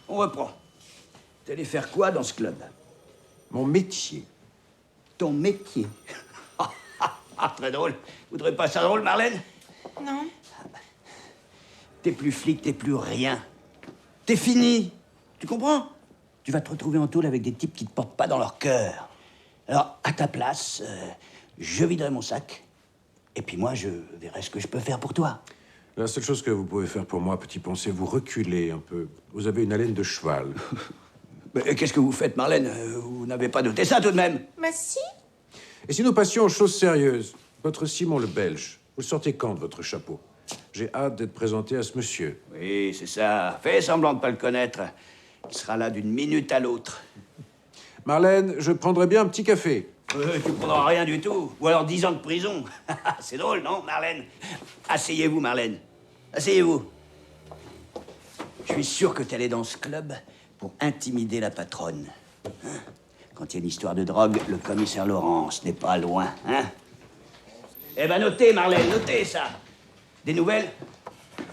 On reprend. T'es allé faire quoi dans ce club? Mon métier. Ton métier? Très drôle. Vous trouvez pas ça drôle, Marlène? Non. T'es plus flic, t'es plus rien. T'es fini. Tu comprends? Tu vas te retrouver en tôle avec des types qui te portent pas dans leur cœur. Alors, à ta place, je viderai mon sac. Et puis moi, je verrai ce que je peux faire pour toi. La seule chose que vous pouvez faire pour moi, Petit Pont, c'est vous reculer un peu. Vous avez une haleine de cheval. Mais qu'est-ce que vous faites, Marlène? Vous n'avez pas noté ça, tout de même? Mais si. Et si nous passions aux choses sérieuses, votre Simon le Belge, vous le sortez quand de votre chapeau? J'ai hâte d'être présenté à ce monsieur. Oui, c'est ça. Fais semblant de pas le connaître. Il sera là d'une minute à l'autre. Marlène, je prendrais bien un petit café. Tu prendras rien du tout. Ou alors 10 ans de prison. C'est drôle, non, Marlène? Asseyez-vous, Marlène. Asseyez-vous. Je suis sûr que t'es allée dans ce club pour intimider la patronne. Hein? Quand il y a une histoire de drogue, le commissaire Laurence n'est pas loin, hein? Eh ben, notez, Marlène, notez ça. Des nouvelles?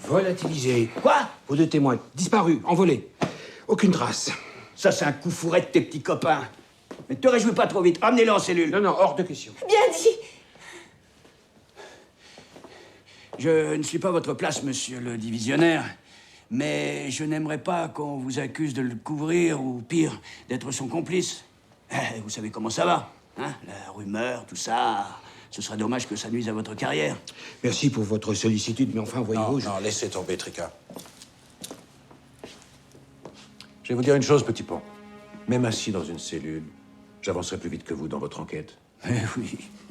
Volatilisé. Quoi? Vos deux témoins, disparus, envolés. Aucune trace. Ça, c'est un coup fourré de tes petits copains. Mais te réjouis pas trop vite. Ramenez-le en cellule. Non, hors de question. Bien dit. Je ne suis pas à votre place, monsieur le divisionnaire, mais je n'aimerais pas qu'on vous accuse de le couvrir ou, pire, d'être son complice. Vous savez comment ça va, hein? La rumeur, tout ça. Ce serait dommage que ça nuise à votre carrière. Merci pour votre sollicitude, mais enfin, voyez-vous... Non, laissez tomber, Tricard. Je vais vous dire une chose, Petit Pont. Même assis dans une cellule, j'avancerai plus vite que vous dans votre enquête.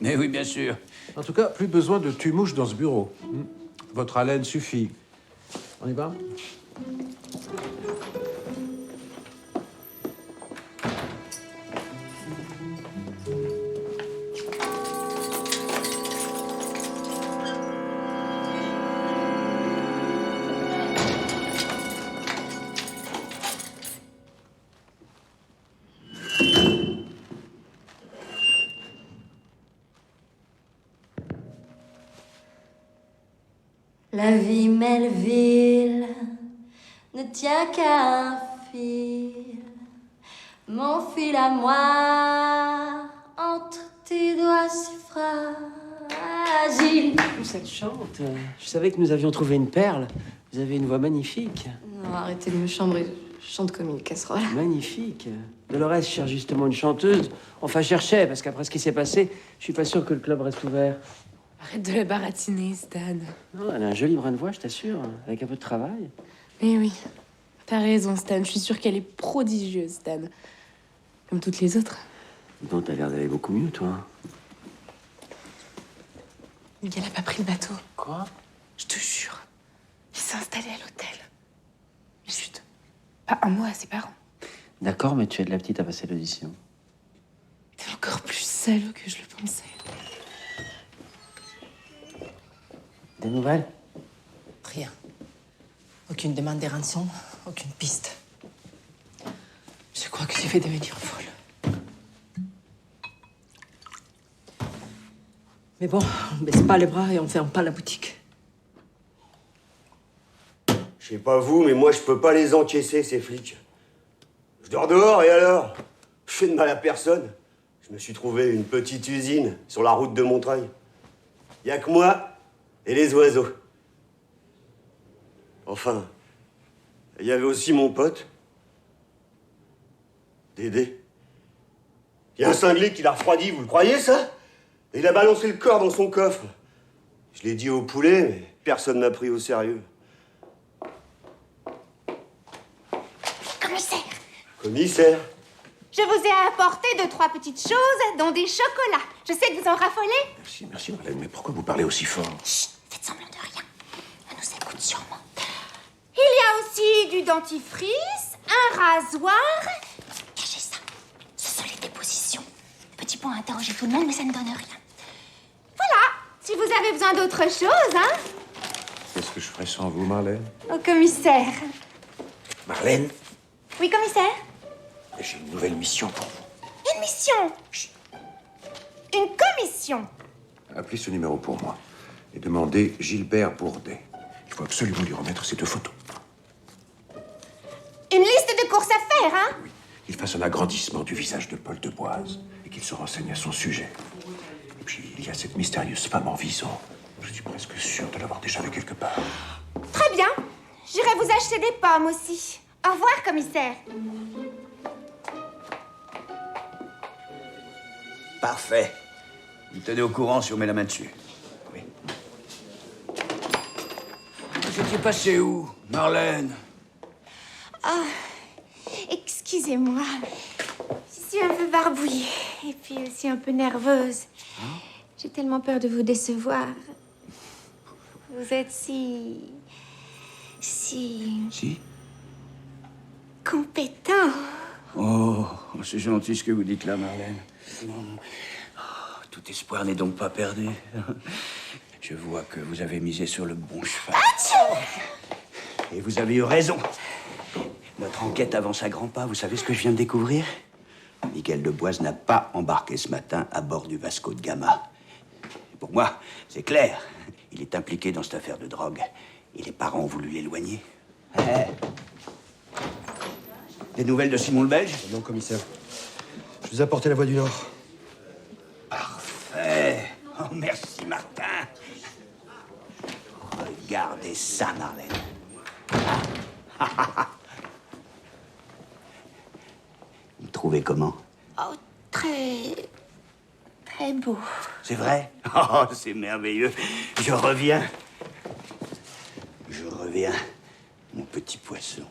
Mais oui, bien sûr. En tout cas, plus besoin de tue-mouche dans ce bureau. Votre haleine suffit. On y va? La vie Melville ne tient qu'à un fil, mon fil à moi, entre tes doigts si fragiles. Ça te chante. Je savais que nous avions trouvé une perle. Vous avez une voix magnifique. Non, arrêtez de me chambrer. Je chante comme une casserole. Magnifique. Dolores cherche justement une chanteuse. Enfin, cherchait, parce qu'après ce qui s'est passé, je suis pas sûr que le club reste ouvert. Arrête de la baratiner, Stan. Non, elle a un joli brin de voix, je t'assure, avec un peu de travail. Mais oui, t'as raison, Stan. Je suis sûre qu'elle est prodigieuse, Stan. Comme toutes les autres. Bon, t'as l'air d'aller beaucoup mieux, toi. Miguel a pas pris le bateau. Quoi? Je te jure. Il s'est installé à l'hôtel. Mais chut. Pas un mot à ses parents. D'accord, mais tu aides la petite à passer l'audition. T'es encore plus salaud que je le pensais. Des nouvelles? Rien. Aucune demande de rançon, aucune piste. Je crois que je vais devenir folle. Mais bon, on baisse pas les bras et on ferme pas la boutique. Je sais pas vous, mais moi, je peux pas les encaisser, ces flics. Je dors dehors, et alors? Je fais de mal à personne. Je me suis trouvé une petite usine sur la route de Montreuil. Y a que moi et les oiseaux. Enfin, il y avait aussi mon pote, Dédé. Il y a un cinglé qui l'a refroidi, vous le croyez, ça? Et il a balancé le corps dans son coffre. Je l'ai dit au poulet, mais personne m'a pris au sérieux. Commissaire, Commissaire? je vous ai apporté 2-3 petites choses, dont des chocolats. Je sais que vous en raffolez. Merci, merci, Marlène, mais pourquoi vous parlez aussi fort? Chut, faites semblant de rien. Elle nous écoute sûrement. Il y a aussi du dentifrice, un rasoir. Cachez ça. Ce sont les dépositions. Petit point à interroger tout le monde, mais ça ne donne rien. Voilà. Si vous avez besoin d'autre chose, hein. Qu'est-ce que je ferais sans vous, Marlène? Au commissaire. Marlène, Oui, commissaire. j'ai une nouvelle mission pour vous. Une mission. Chut. Une commission. Appelez ce numéro pour moi et demandez Gilbert Bourdet. Il faut absolument lui remettre ces 2 photos. Une liste de courses à faire, hein. Qu'il fasse un agrandissement du visage de Paul Deboise et qu'il se renseigne à son sujet. Et puis, il y a cette mystérieuse femme en vison. Je suis presque sûr de l'avoir déjà vue quelque part. Très bien. J'irai vous acheter des pommes aussi. Au revoir, commissaire. Parfait. Vous tenez au courant si on met la main dessus. Oui. Vous étiez passé où, Marlène? Ah, excusez-moi. Je suis un peu barbouillée et puis aussi un peu nerveuse. J'ai tellement peur de vous décevoir. Vous êtes si compétent. Oh, c'est gentil ce que vous dites là, Marlène. Oh, tout espoir n'est donc pas perdu. Je vois que vous avez misé sur le bon cheval. Et vous avez eu raison. Notre enquête avance à grands pas. Vous savez ce que je viens de découvrir? Miguel Deboise n'a pas embarqué ce matin à bord du Vasco de Gama. Et pour moi, c'est clair. Il est impliqué dans cette affaire de drogue. Et les parents ont voulu l'éloigner. Des nouvelles de Simon le Belge? Non, commissaire. Je vous ai apporté la Voix du Nord. Parfait. Oh, merci, Martin. Regardez ça, Marlène. Vous le trouvez comment? Oh, très beau. C'est vrai? Oh, c'est merveilleux. Je reviens. Je reviens, mon petit poisson.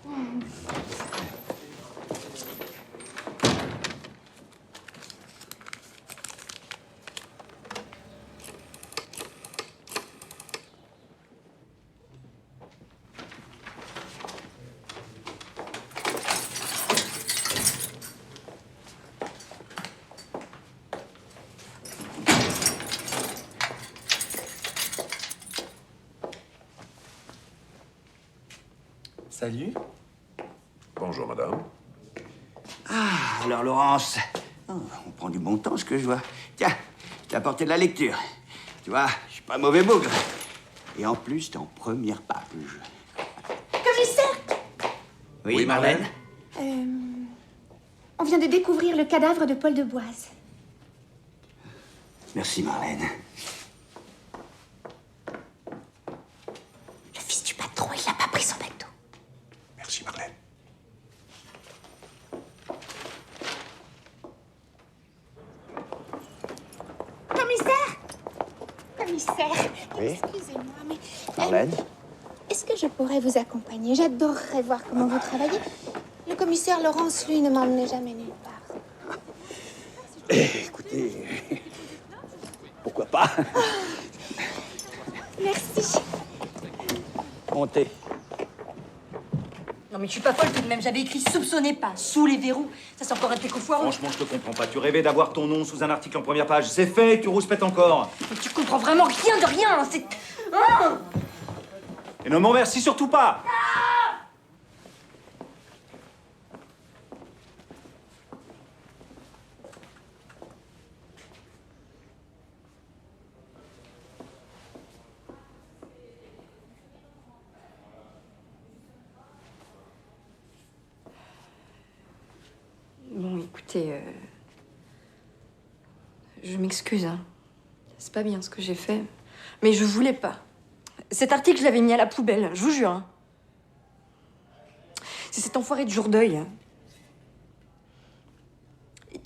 Salut. Bonjour, madame. Ah, alors, Laurence, oh, on prend du bon temps, ce que je vois. Tiens, je t'ai apporté de la lecture. Tu vois, je suis pas mauvais bougre. Et en plus, t'es en première page. Commissaire. Oui, Marlène? On vient de découvrir le cadavre de Paul Deboise. Merci, Marlène. Le fils du patron, il n'a pas pris son bateau. Merci, Marlène. Commissaire, Oui? excusez-moi, mais... Marlène? Est-ce que je pourrais vous accompagner? J'adorerais voir comment vous travaillez. Le commissaire Laurence, lui, ne m'emmenait jamais nulle part. Écoutez, pourquoi pas? Merci. Montez. Non mais je suis pas folle tout de même, j'avais écrit soupçonnez pas, sous les verrous. Ça c'est encore un téco foireux. Franchement, je te comprends pas. Tu rêvais d'avoir ton nom sous un article en première page. C'est fait, tu rouspètes encore. Mais tu comprends vraiment rien de rien, c'est... Ah Et ne m'en remercie surtout pas. Bon, écoutez, je m'excuse, hein. C'est pas bien ce que j'ai fait, mais je voulais pas. Cet article, je l'avais mis à la poubelle, je vous jure. Hein. C'est cet enfoiré de jour d'œil. Hein.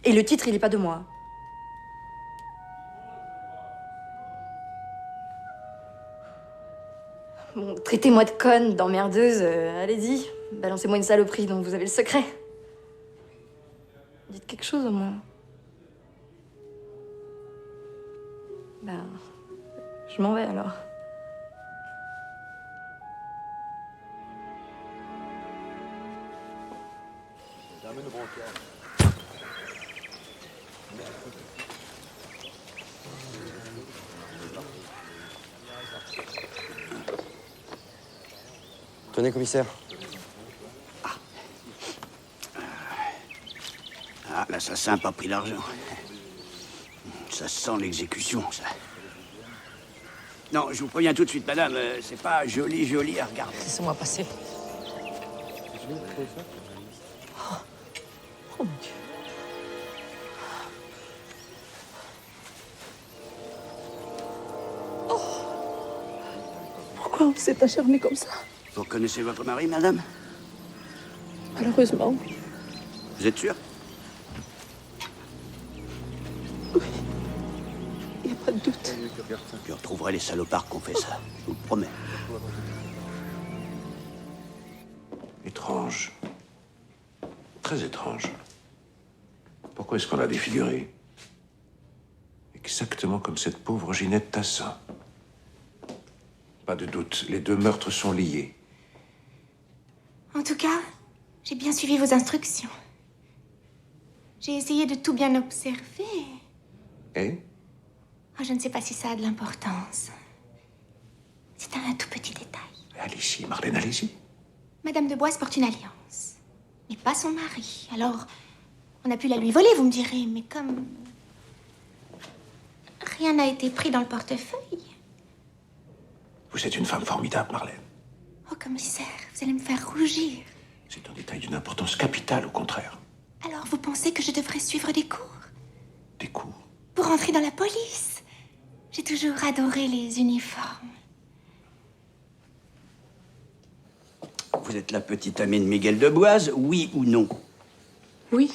Et le titre, il est pas de moi. Bon, traitez-moi de conne, d'emmerdeuse, allez-y. Balancez-moi une saloperie dont vous avez le secret. Dites quelque chose au moins. Ben, je m'en vais alors. Tenez, commissaire. Ah, l'assassin n'a pas pris l'argent. Ça sent l'exécution, ça. Non, je vous préviens tout de suite, madame, c'est pas joli à regarder. Laissez-moi passer. Oh mon Dieu. Oh. Pourquoi on s'est acharné comme ça? Vous connaissez votre mari, madame? Malheureusement. Vous êtes sûr? Il n'y a pas de doute. Je retrouverai les salopards qui ont fait ça, je vous le promets. Étrange. Très étrange. Pourquoi est-ce qu'on l'a défiguré? Exactement comme cette pauvre Ginette Tassin. Pas de doute, les deux meurtres sont liés. En tout cas, j'ai bien suivi vos instructions. J'ai essayé de tout bien observer. Et? Oh, je ne sais pas si ça a de l'importance. C'est un tout petit détail. Allez-y, Marlène, allez-y. Madame de Boise porte une alliance, mais pas son mari. Alors, on a pu la lui voler, vous me direz, mais comme... rien n'a été pris dans le portefeuille. Vous êtes une femme formidable, Marlène. Oh, commissaire, vous allez me faire rougir. C'est un détail d'une importance capitale, au contraire. Alors, vous pensez que je devrais suivre des cours? Des cours? Pour entrer dans la police. J'ai toujours adoré les uniformes. Vous êtes la petite amie de Miguel de Boise, oui ou non? Oui.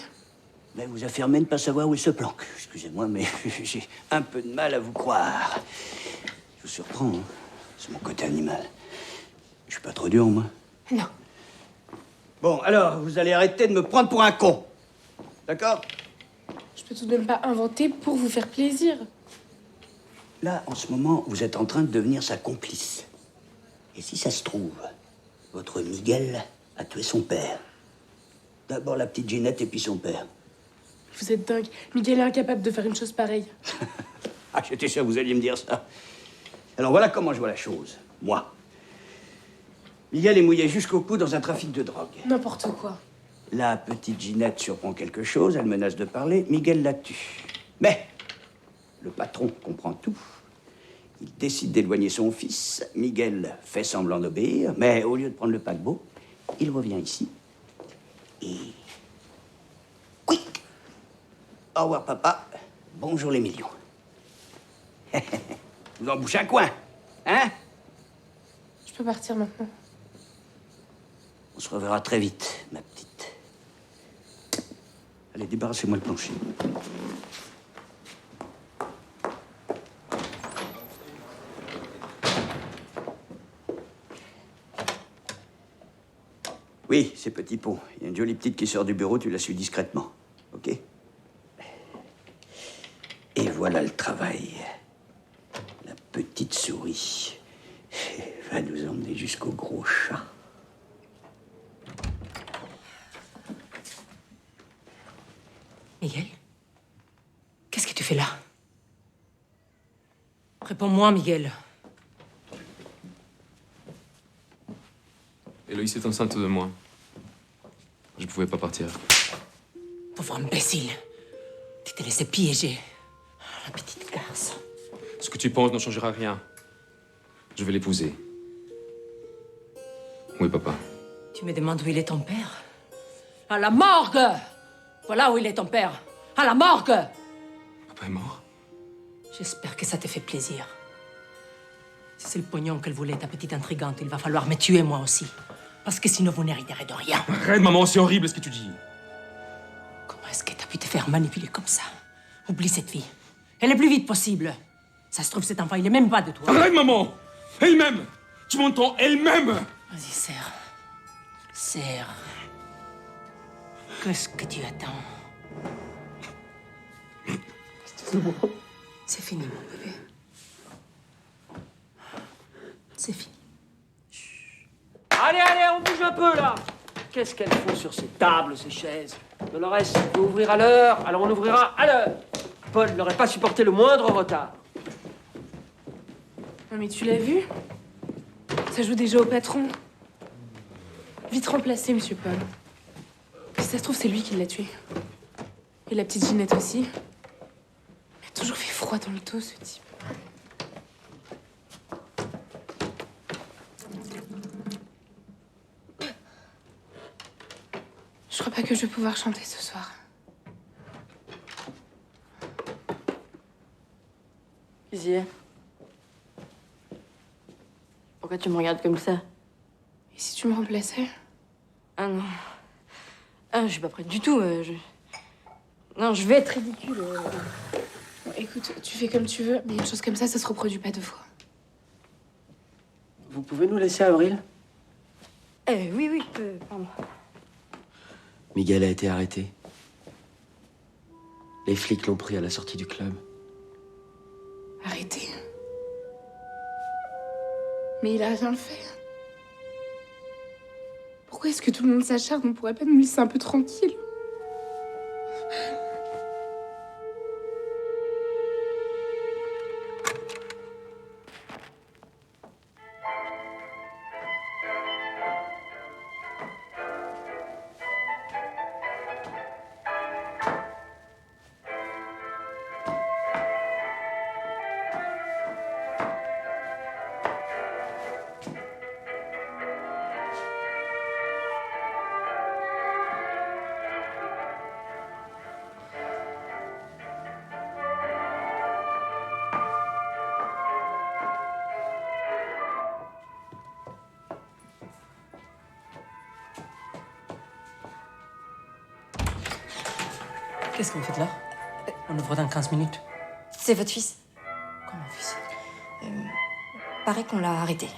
Mais vous affirmez ne pas savoir où il se planque. Excusez-moi, mais j'ai un peu de mal à vous croire. Je vous surprends, hein. C'est mon côté animal. Je suis pas trop dur, moi. Non. Bon, alors, vous allez arrêter de me prendre pour un con. D'accord? Je peux tout de même pas inventer pour vous faire plaisir. Là, en ce moment, vous êtes en train de devenir sa complice. Et si ça se trouve, votre Miguel a tué son père. D'abord la petite Ginette et puis son père. Vous êtes dingue. Miguel est incapable de faire une chose pareille. Ah, j'étais sûr que vous alliez me dire ça. Alors voilà comment je vois la chose, moi. Miguel est mouillé jusqu'au cou dans un trafic de drogue. N'importe quoi. La petite Ginette surprend quelque chose, elle menace de parler, Miguel la tue. Mais le patron comprend tout. Il décide d'éloigner son fils. Miguel fait semblant d'obéir, mais au lieu de prendre le paquebot, il revient ici. Et... quick! Au revoir, papa. Bonjour les millions. Vous en bouchez un coin, hein? Je peux partir maintenant. On se reverra très vite, ma petite. Allez, débarrassez-moi le plancher. Oui, c'est Petit Pont. Il y a une jolie petite qui sort du bureau, tu la suis discrètement. OK? Et voilà le travail. La petite souris. va nous emmener jusqu'au gros chat. Miguel? Qu'est-ce que tu fais là? Réponds-moi, Miguel. Héloïse est enceinte de moi. Je pouvais pas partir. Pauvre imbécile. Tu t'es laissé piéger. La petite garce. Ce que tu penses ne changera rien. Je vais l'épouser. Oui, papa. Tu me demandes où il est ton père? À la morgue! Voilà où il est ton père. À la morgue! Papa est mort? J'espère que ça te fait plaisir. Si c'est le pognon qu'elle voulait, ta petite intrigante, il va falloir me tuer moi aussi. Parce que sinon vous n'hériterez de rien. Arrête, maman, c'est horrible ce que tu dis. Comment est-ce que t'as pu te faire manipuler comme ça? Oublie cette fille. Et le plus vite possible. Ça se trouve, cet enfant, il est même pas de toi. Arrête, maman! Elle-même! Tu m'entends? Elle-même! Vas-y, serre. Serre. Qu'est-ce que tu attends? C'est fini, mon bébé. C'est fini. Allez, allez, on bouge un peu, là. Qu'est-ce qu'elles font sur ces tables, ces chaises? Dolores veut ouvrir à l'heure, alors on ouvrira à l'heure. Paul n'aurait pas supporté le moindre retard. Non mais tu l'as vu? Ça joue déjà au patron. Vite remplacé, monsieur Paul. Si ça se trouve, c'est lui qui l'a tué. Et la petite Ginette aussi. Il a toujours fait froid dans le dos, ce type. Je crois pas que je vais pouvoir chanter ce soir. Qu'est-ce qu'il y a? Pourquoi tu me regardes comme ça? Et si tu me remplaçais? Ah non. Ah, je suis pas prête du tout. Non, je vais être ridicule. Bon, écoute, tu fais comme tu veux, mais une chose comme ça se reproduit pas deux fois. Vous pouvez nous laisser Avril? Oui, oui, pardon. Miguel a été arrêté. Les flics l'ont pris à la sortie du club. Arrêtez. Mais il a rien fait. Pourquoi est-ce que tout le monde s'acharne? On pourrait pas nous laisser un peu tranquille? Qu'est-ce que vous faites là? On ouvre dans 15 minutes. C'est votre fils. Comment, fils? Paraît qu'on l'a arrêté.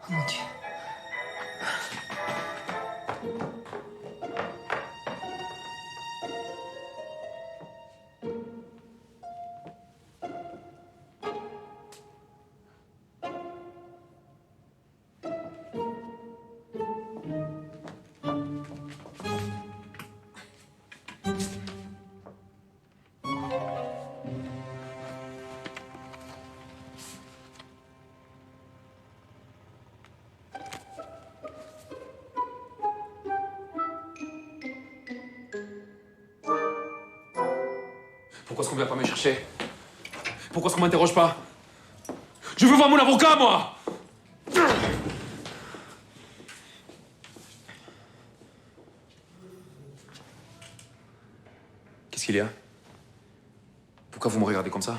Oh mon Dieu. Pourquoi est-ce qu'on vient pas me chercher? Pourquoi est-ce qu'on m'interroge pas? Je veux voir mon avocat, moi! Qu'est-ce qu'il y a? Pourquoi vous me regardez comme ça?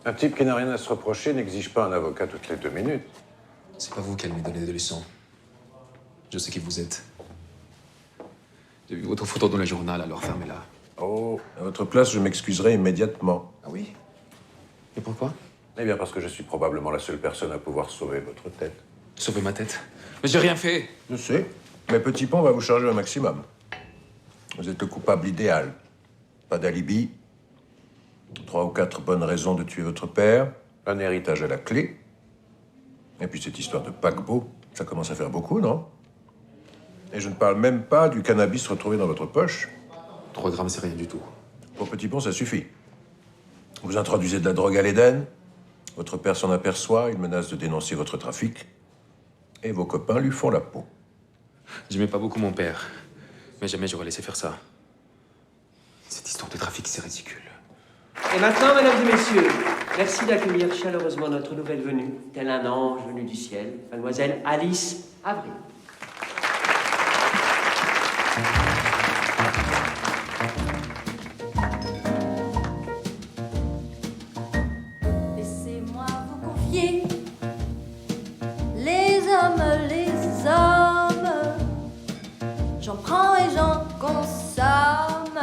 Un type qui n'a rien à se reprocher n'exige pas un avocat toutes les 2 minutes. C'est pas vous qui allez me donner des leçons. Je sais qui vous êtes. J'ai vu votre photo dans le journal, alors fermez-la. Oh, à votre place, je m'excuserai immédiatement. Ah oui? Et pourquoi? Eh bien, parce que je suis probablement la seule personne à pouvoir sauver votre tête. Sauver ma tête? Mais j'ai rien fait! Je sais, mais Petit Pont va vous charger un maximum. Vous êtes le coupable idéal. Pas d'alibi, 3 ou 4 bonnes raisons de tuer votre père, un héritage à la clé, Et puis cette histoire de paquebot, ça commence à faire beaucoup, non? Et je ne parle même pas du cannabis retrouvé dans votre poche. 3 grammes, c'est rien du tout. Pour Petit Pont, ça suffit. Vous introduisez de la drogue à l'Éden, votre père s'en aperçoit, il menace de dénoncer votre trafic, et vos copains lui font la peau. J'aimais pas beaucoup mon père, mais jamais j'aurais laissé faire ça. Cette histoire de trafic, c'est ridicule. Et maintenant, mesdames et messieurs, merci d'accueillir chaleureusement notre nouvelle venue, tel un ange venu du ciel, mademoiselle Alice Avril. Laissez-moi vous confier les hommes, j'en prends et j'en consomme.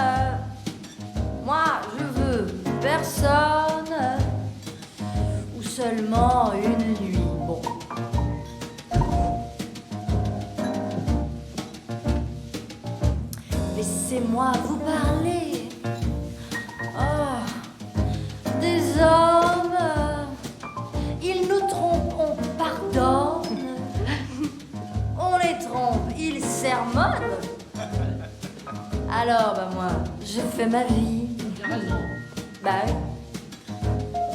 Moi, je veux personne ou seulement une nuit. Bon. Laissez-moi vous parler des hommes. Ils nous trompent, on pardonne. On les trompe, ils sermonnent. Alors, bah moi, je fais ma vie. Bah oui.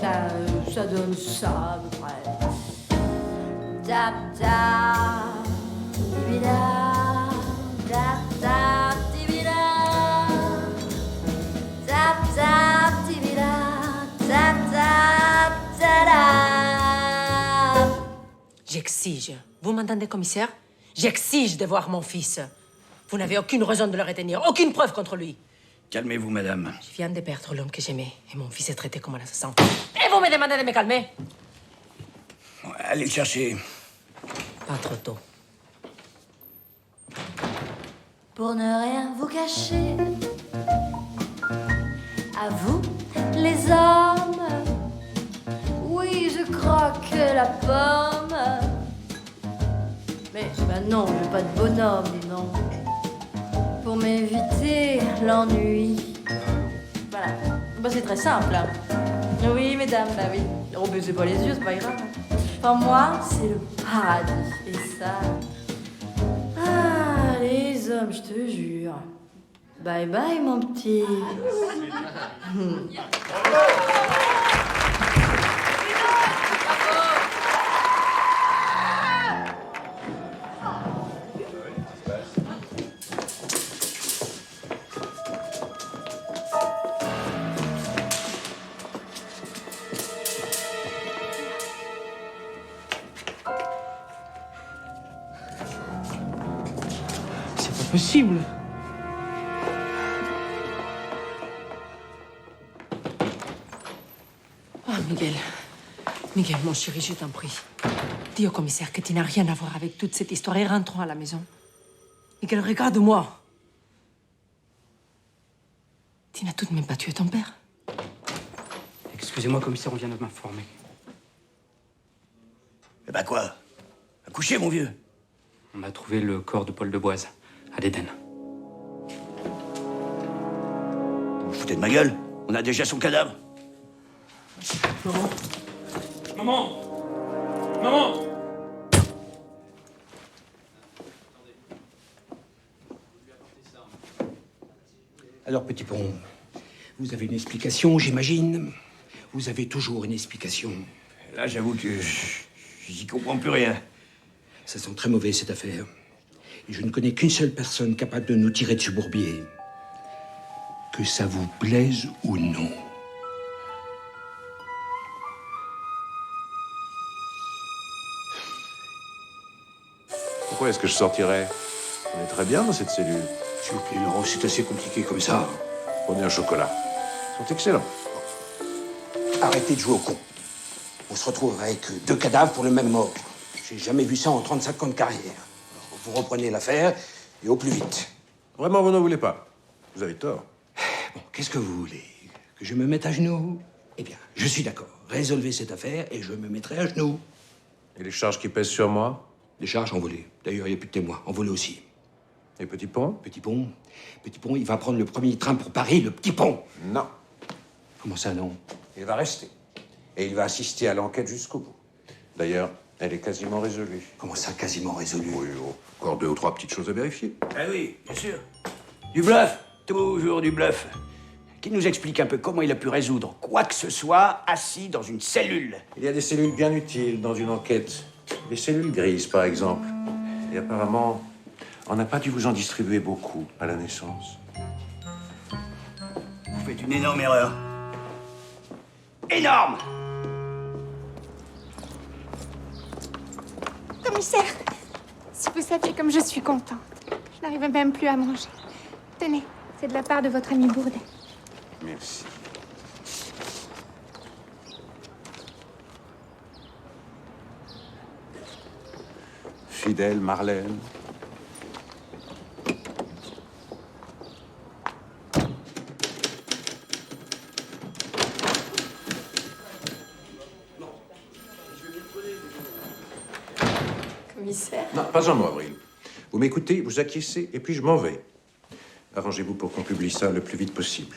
Bah, ça donne ça, à peu près. Tap, tap, tibida, tap, tap, tibida. Tap, tap, tibida, tap, tap, tada. J'exige. Vous m'entendez, commissaire? J'exige de voir mon fils. Vous n'avez aucune raison de le retenir, aucune preuve contre lui. Calmez-vous, madame. Je viens de perdre l'homme que j'aimais, et mon fils est traité comme un assassin. Et vous me demandez de me calmer? Allez le chercher. Pas trop tôt. Pour ne rien vous cacher, à vous, les hommes, oui, je croque la pomme. Mais bah non, je veux pas de bonhomme, non. Pour m'éviter l'ennui. Voilà. Bah c'est très simple. Hein. Oui, mesdames, bah oui. On baisez pas les yeux, c'est pas grave. Enfin, moi, c'est le paradis. Et ça... Ah, les hommes, je te jure. Bye bye, mon petit. C'est pas possible. Ah, Miguel. Miguel, mon chéri, je t'en prie. Dis au commissaire que tu n'as rien à voir avec toute cette histoire et rentrons à la maison. Miguel, regarde-moi. Tu n'as tout de même pas tué ton père. Excusez-moi, commissaire, on vient de m'informer. Eh ben quoi? Accouché, mon vieux? On a trouvé le corps de Paul Deboise, à l'Éden. Vous vous foutez de ma gueule? On a déjà son cadavre. Maman! Maman! Maman! Alors, Petit Pont, vous avez une explication, j'imagine? Vous avez toujours une explication. Là, j'avoue que j'y comprends plus rien. Ça sent très mauvais, cette affaire. Et je ne connais qu'une seule personne capable de nous tirer de ce bourbier. Que ça vous plaise ou non. Pourquoi est-ce que je sortirais? On est très bien dans cette cellule. S'il vous plaît, Laurent, c'est assez compliqué comme ça. Prenez un chocolat. Ils sont excellents. Arrêtez de jouer au con. On se retrouve avec 2 cadavres pour le même mort. J'ai jamais vu ça en 35 ans de carrière. Alors, vous reprenez l'affaire, et au plus vite. Vraiment, vous n'en voulez pas. Vous avez tort. Bon, qu'est-ce que vous voulez? Que je me mette à genoux? Eh bien, je suis d'accord. Résolvez cette affaire, et je me mettrai à genoux. Et les charges qui pèsent sur moi? Les charges envolées. D'ailleurs, il n'y a plus de témoins. Envolés aussi. Et Petit Pont? Petit Pont, il va prendre le premier train pour Paris, le Petit Pont. Non. Comment ça, non? Il va rester. Et il va assister à l'enquête jusqu'au bout. D'ailleurs, Elle est quasiment résolue. Comment ça, quasiment résolue? Oui, encore 2 ou 3 petites choses à vérifier. Ah oui, bien sûr. Du bluff, toujours du bluff. Qui nous explique un peu comment il a pu résoudre quoi que ce soit assis dans une cellule? Il y a des cellules bien utiles dans une enquête. Les cellules grises, par exemple. Et apparemment, on n'a pas dû vous en distribuer beaucoup à la naissance. Vous faites une énorme erreur. Énorme! Commissaire, si vous saviez comme je suis contente. Je n'arrivais même plus à manger. Tenez, c'est de la part de votre ami Bourdet. Merci. Fidèle Marlène. Commissaire. Non, pas un mot, Avril. Vous m'écoutez, vous acquiescez, et puis je m'en vais. Arrangez-vous pour qu'on publie ça le plus vite possible.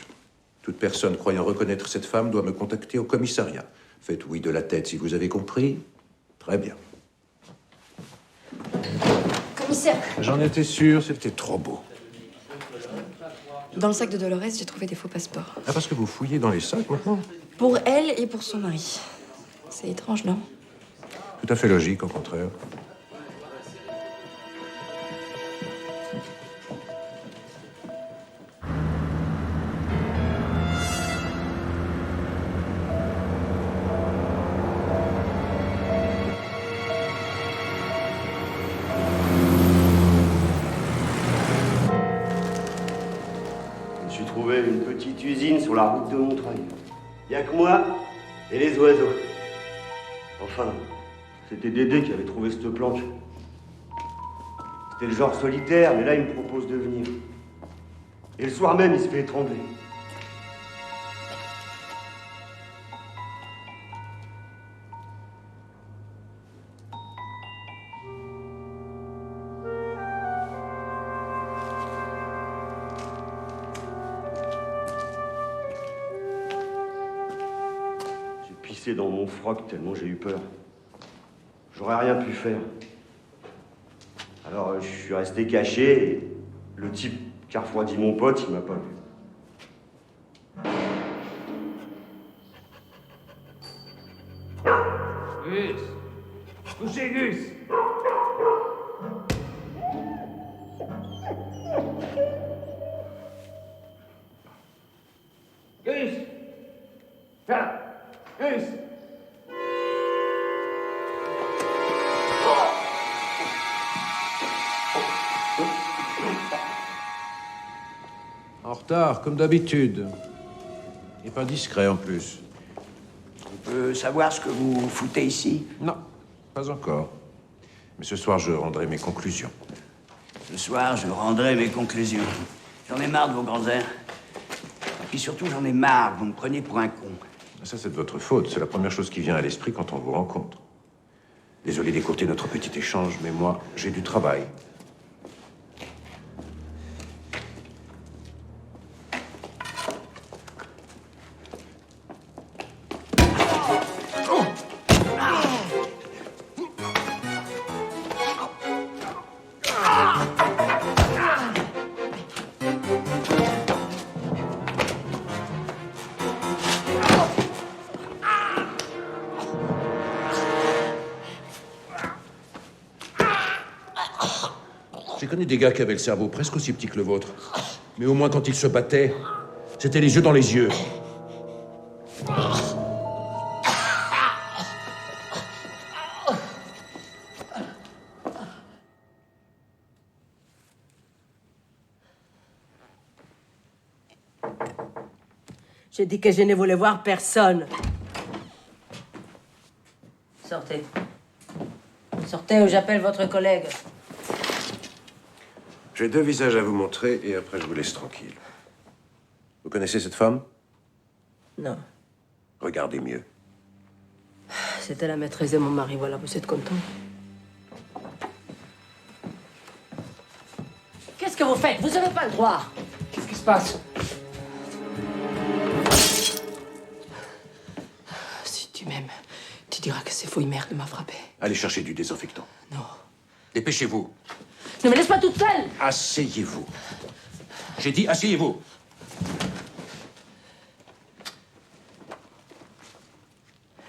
Toute personne croyant reconnaître cette femme doit me contacter au commissariat. Faites oui de la tête si vous avez compris. Très bien. Commissaire. J'en étais sûr, c'était trop beau. Dans le sac de Dolores, j'ai trouvé des faux passeports. Ah, parce que vous fouillez dans les sacs maintenant? Pour elle et pour son mari. C'est étrange, non? Tout à fait logique, au contraire. Je me suis trouvé une petite usine sur la route de Montreuil. Y a que moi et les oiseaux. Enfin, c'était Dédé qui avait trouvé cette planque. C'était le genre solitaire, mais là, il me propose de venir. Et le soir même, il se fait étrangler. J'ai pissé dans mon froc tellement j'ai eu peur. J'aurais rien pu faire. Alors, je suis resté caché et le type qui a refroidi mon pote, il m'a pas vu. Gus! Couchez, Gus! Gus! Tiens! Gus! En retard, comme d'habitude. Et pas discret en plus. On peut savoir ce que vous foutez ici? Non, pas encore. Mais ce soir, je rendrai mes conclusions. Ce soir, je rendrai mes conclusions. J'en ai marre de vos grands airs. Et puis surtout, j'en ai marre, vous me prenez pour un con. Ça, c'est de votre faute. C'est la première chose qui vient à l'esprit quand on vous rencontre. Désolé d'écourter notre petit échange, mais moi, j'ai du travail. J'ai connu des gars qui avaient le cerveau presque aussi petit que le vôtre. Mais au moins, quand ils se battaient, c'était les yeux dans les yeux. J'ai dit que je ne voulais voir personne. Sortez. Sortez ou j'appelle votre collègue. J'ai 2 visages à vous montrer et après je vous laisse tranquille. Vous connaissez cette femme? Non. Regardez mieux. C'était la maîtresse de mon mari, voilà, vous êtes content? Qu'est-ce que vous faites? Vous n'avez pas le droit. Qu'est-ce qui se passe? Si tu m'aimes, Tu diras que c'est Fouille-Mère qui m'a frappé. Allez chercher du désinfectant. Non. Dépêchez-vous. Ne me laisse pas toute seule! Asseyez-vous. J'ai dit asseyez-vous.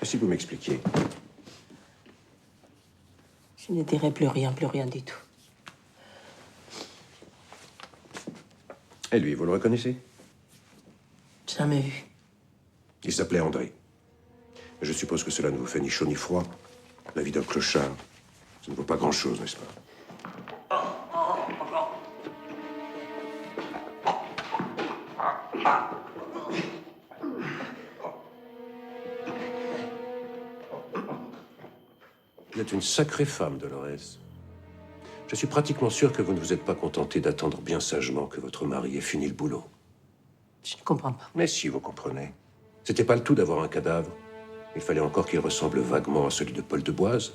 Si vous m'expliquiez. Je ne dirai plus rien du tout. Et lui, vous le reconnaissez? Jamais vu. Il s'appelait André. Je suppose que cela ne vous fait ni chaud ni froid. La vie d'un clochard, ça ne vaut pas grand-chose, n'est-ce pas? Vous êtes une sacrée femme, Dolores. Je suis pratiquement sûr que vous ne vous êtes pas contentée d'attendre bien sagement que votre mari ait fini le boulot. Je ne comprends pas. Mais si, vous comprenez. C'était pas le tout d'avoir un cadavre. Il fallait encore qu'il ressemble vaguement à celui de Paul Deboise.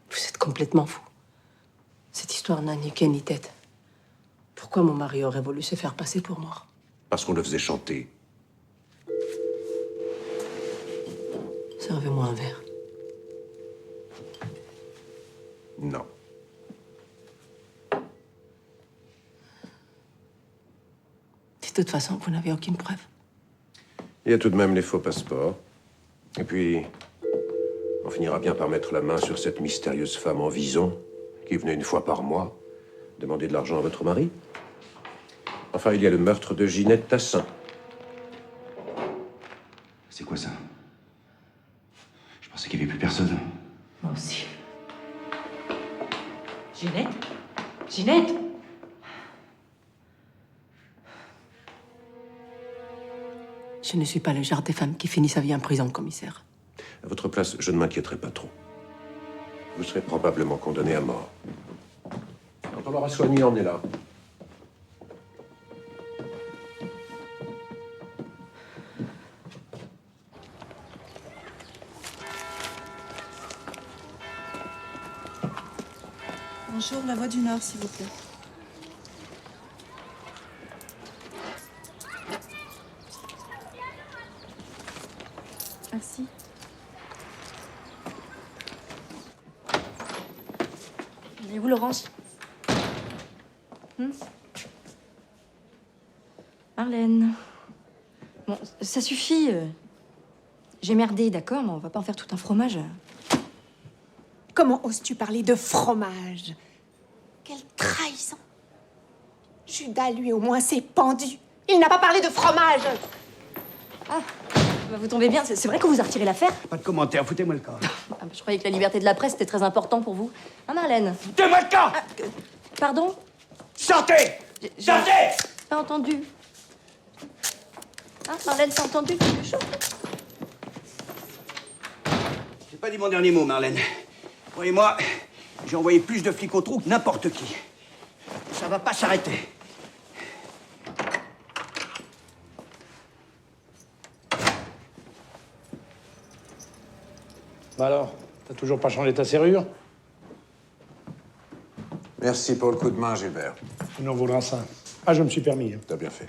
Vous êtes complètement fou. Cette histoire n'a ni queue ni tête. Pourquoi mon mari aurait voulu se faire passer pour mort? Parce qu'on le faisait chanter. Servez-moi un verre. Non. De toute façon, vous n'avez aucune preuve. Il y a tout de même les faux passeports. Et puis, on finira bien par mettre la main sur cette mystérieuse femme en vison qui venait une fois par mois demander de l'argent à votre mari. Enfin, il y a le meurtre de Ginette Tassin. C'est quoi ça? Je pensais qu'il n'y avait plus personne. Moi aussi. Ginette? Ginette? Je ne suis pas le genre de femme qui finit sa vie en prison, commissaire. À votre place, je ne m'inquiéterai pas trop. Vous serez probablement condamné à mort. Quand on l'aura soigné, emmenez-la. Bonjour, la Voix du Nord, s'il vous plaît. Merci. Elle est où, Laurence? Marlène. Bon, ça suffit. J'ai merdé, d'accord, mais on va pas en faire tout un fromage. Comment oses-tu parler de fromage? Quelle trahison! Judas, lui, au moins, s'est pendu. Il n'a pas parlé de fromage! Ah, bah vous tombez bien, c'est vrai qu'on vous a retiré l'affaire? Pas de commentaires, foutez-moi le camp. Ah, je croyais que la liberté de la presse était très important pour vous. Hein, Marlène? Foutez-moi le camp! Pardon? Sortez! Sortez! Pas entendu. Hein, Marlène, t'as entendu quelque chose? J'ai pas dit mon dernier mot, Marlène. Croyez-moi, j'ai envoyé plus de flics au trou que n'importe qui. Ça va pas s'arrêter. Bah alors, t'as toujours pas changé ta serrure? Merci pour le coup de main, Gilbert. Il en vaudra ça. Ah, je me suis permis. T'as bien fait.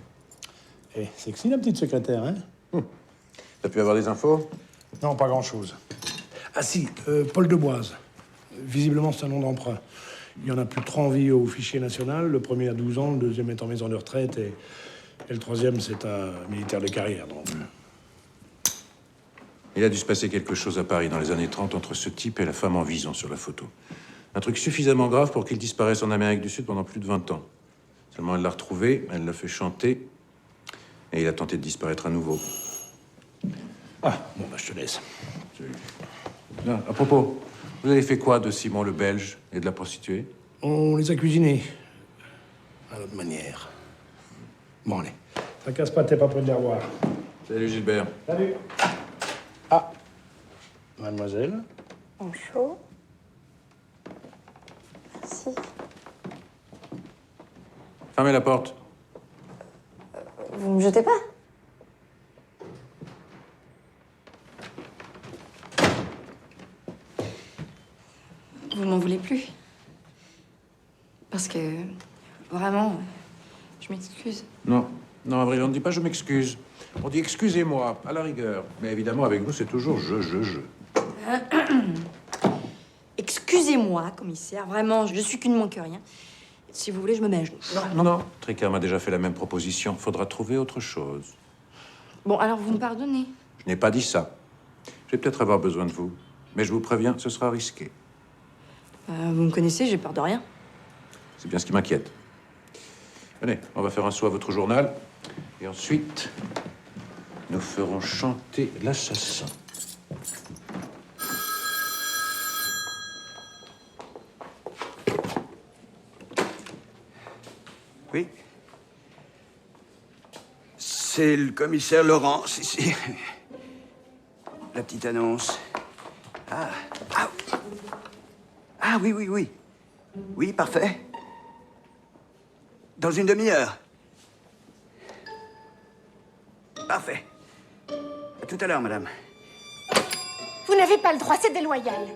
Eh, sexy, la petite secrétaire, hein? T'as pu avoir des infos? Non, pas grand-chose. Ah si, Paul Deboise. Visiblement, c'est un nom d'emprunt. Il y en a plus de 3 en vie au fichier national. Le premier a 12 ans, le deuxième est en maison de retraite et le troisième, c'est un militaire de carrière. Donc. Il a dû se passer quelque chose à Paris dans les années 30 entre ce type et la femme en vison sur la photo. Un truc suffisamment grave pour qu'il disparaisse en Amérique du Sud pendant plus de 20 ans. Seulement, elle l'a retrouvé, elle l'a fait chanter et il a tenté de disparaître à nouveau. Ah, bon, bah, je te laisse. Là, à propos, vous avez fait quoi de Simon le Belge et de la prostituée? On les a cuisinés. À notre manière. Bon, allez. Ça casse pas, t'es pas près de les revoir. Salut, Gilbert. Salut. Ah. Mademoiselle. Bonjour. Merci. Fermez la porte. Vous me jetez pas? Vous m'en voulez plus? Parce que, vraiment, je m'excuse. Non, non, Avril, on ne dit pas je m'excuse. On dit excusez-moi, à la rigueur. Mais évidemment, avec vous, c'est toujours je. Excusez-moi, commissaire, vraiment, je suis qu'une moins que rien. Si vous voulez, je me mets à genoux. Non. Tricard m'a déjà fait la même proposition. Faudra trouver autre chose. Bon, alors vous me pardonnez. Je n'ai pas dit ça. Je vais peut-être avoir besoin de vous. Mais je vous préviens, ce sera risqué. Vous me connaissez, j'ai peur de rien. C'est bien ce qui m'inquiète. Venez, on va faire un saut à votre journal. Et ensuite, nous ferons chanter l'assassin. Oui. C'est le commissaire Laurence, ici. La petite annonce. Ah oui. Oui, parfait. Dans une demi-heure. Parfait. À tout à l'heure, madame. Vous n'avez pas le droit, c'est déloyal.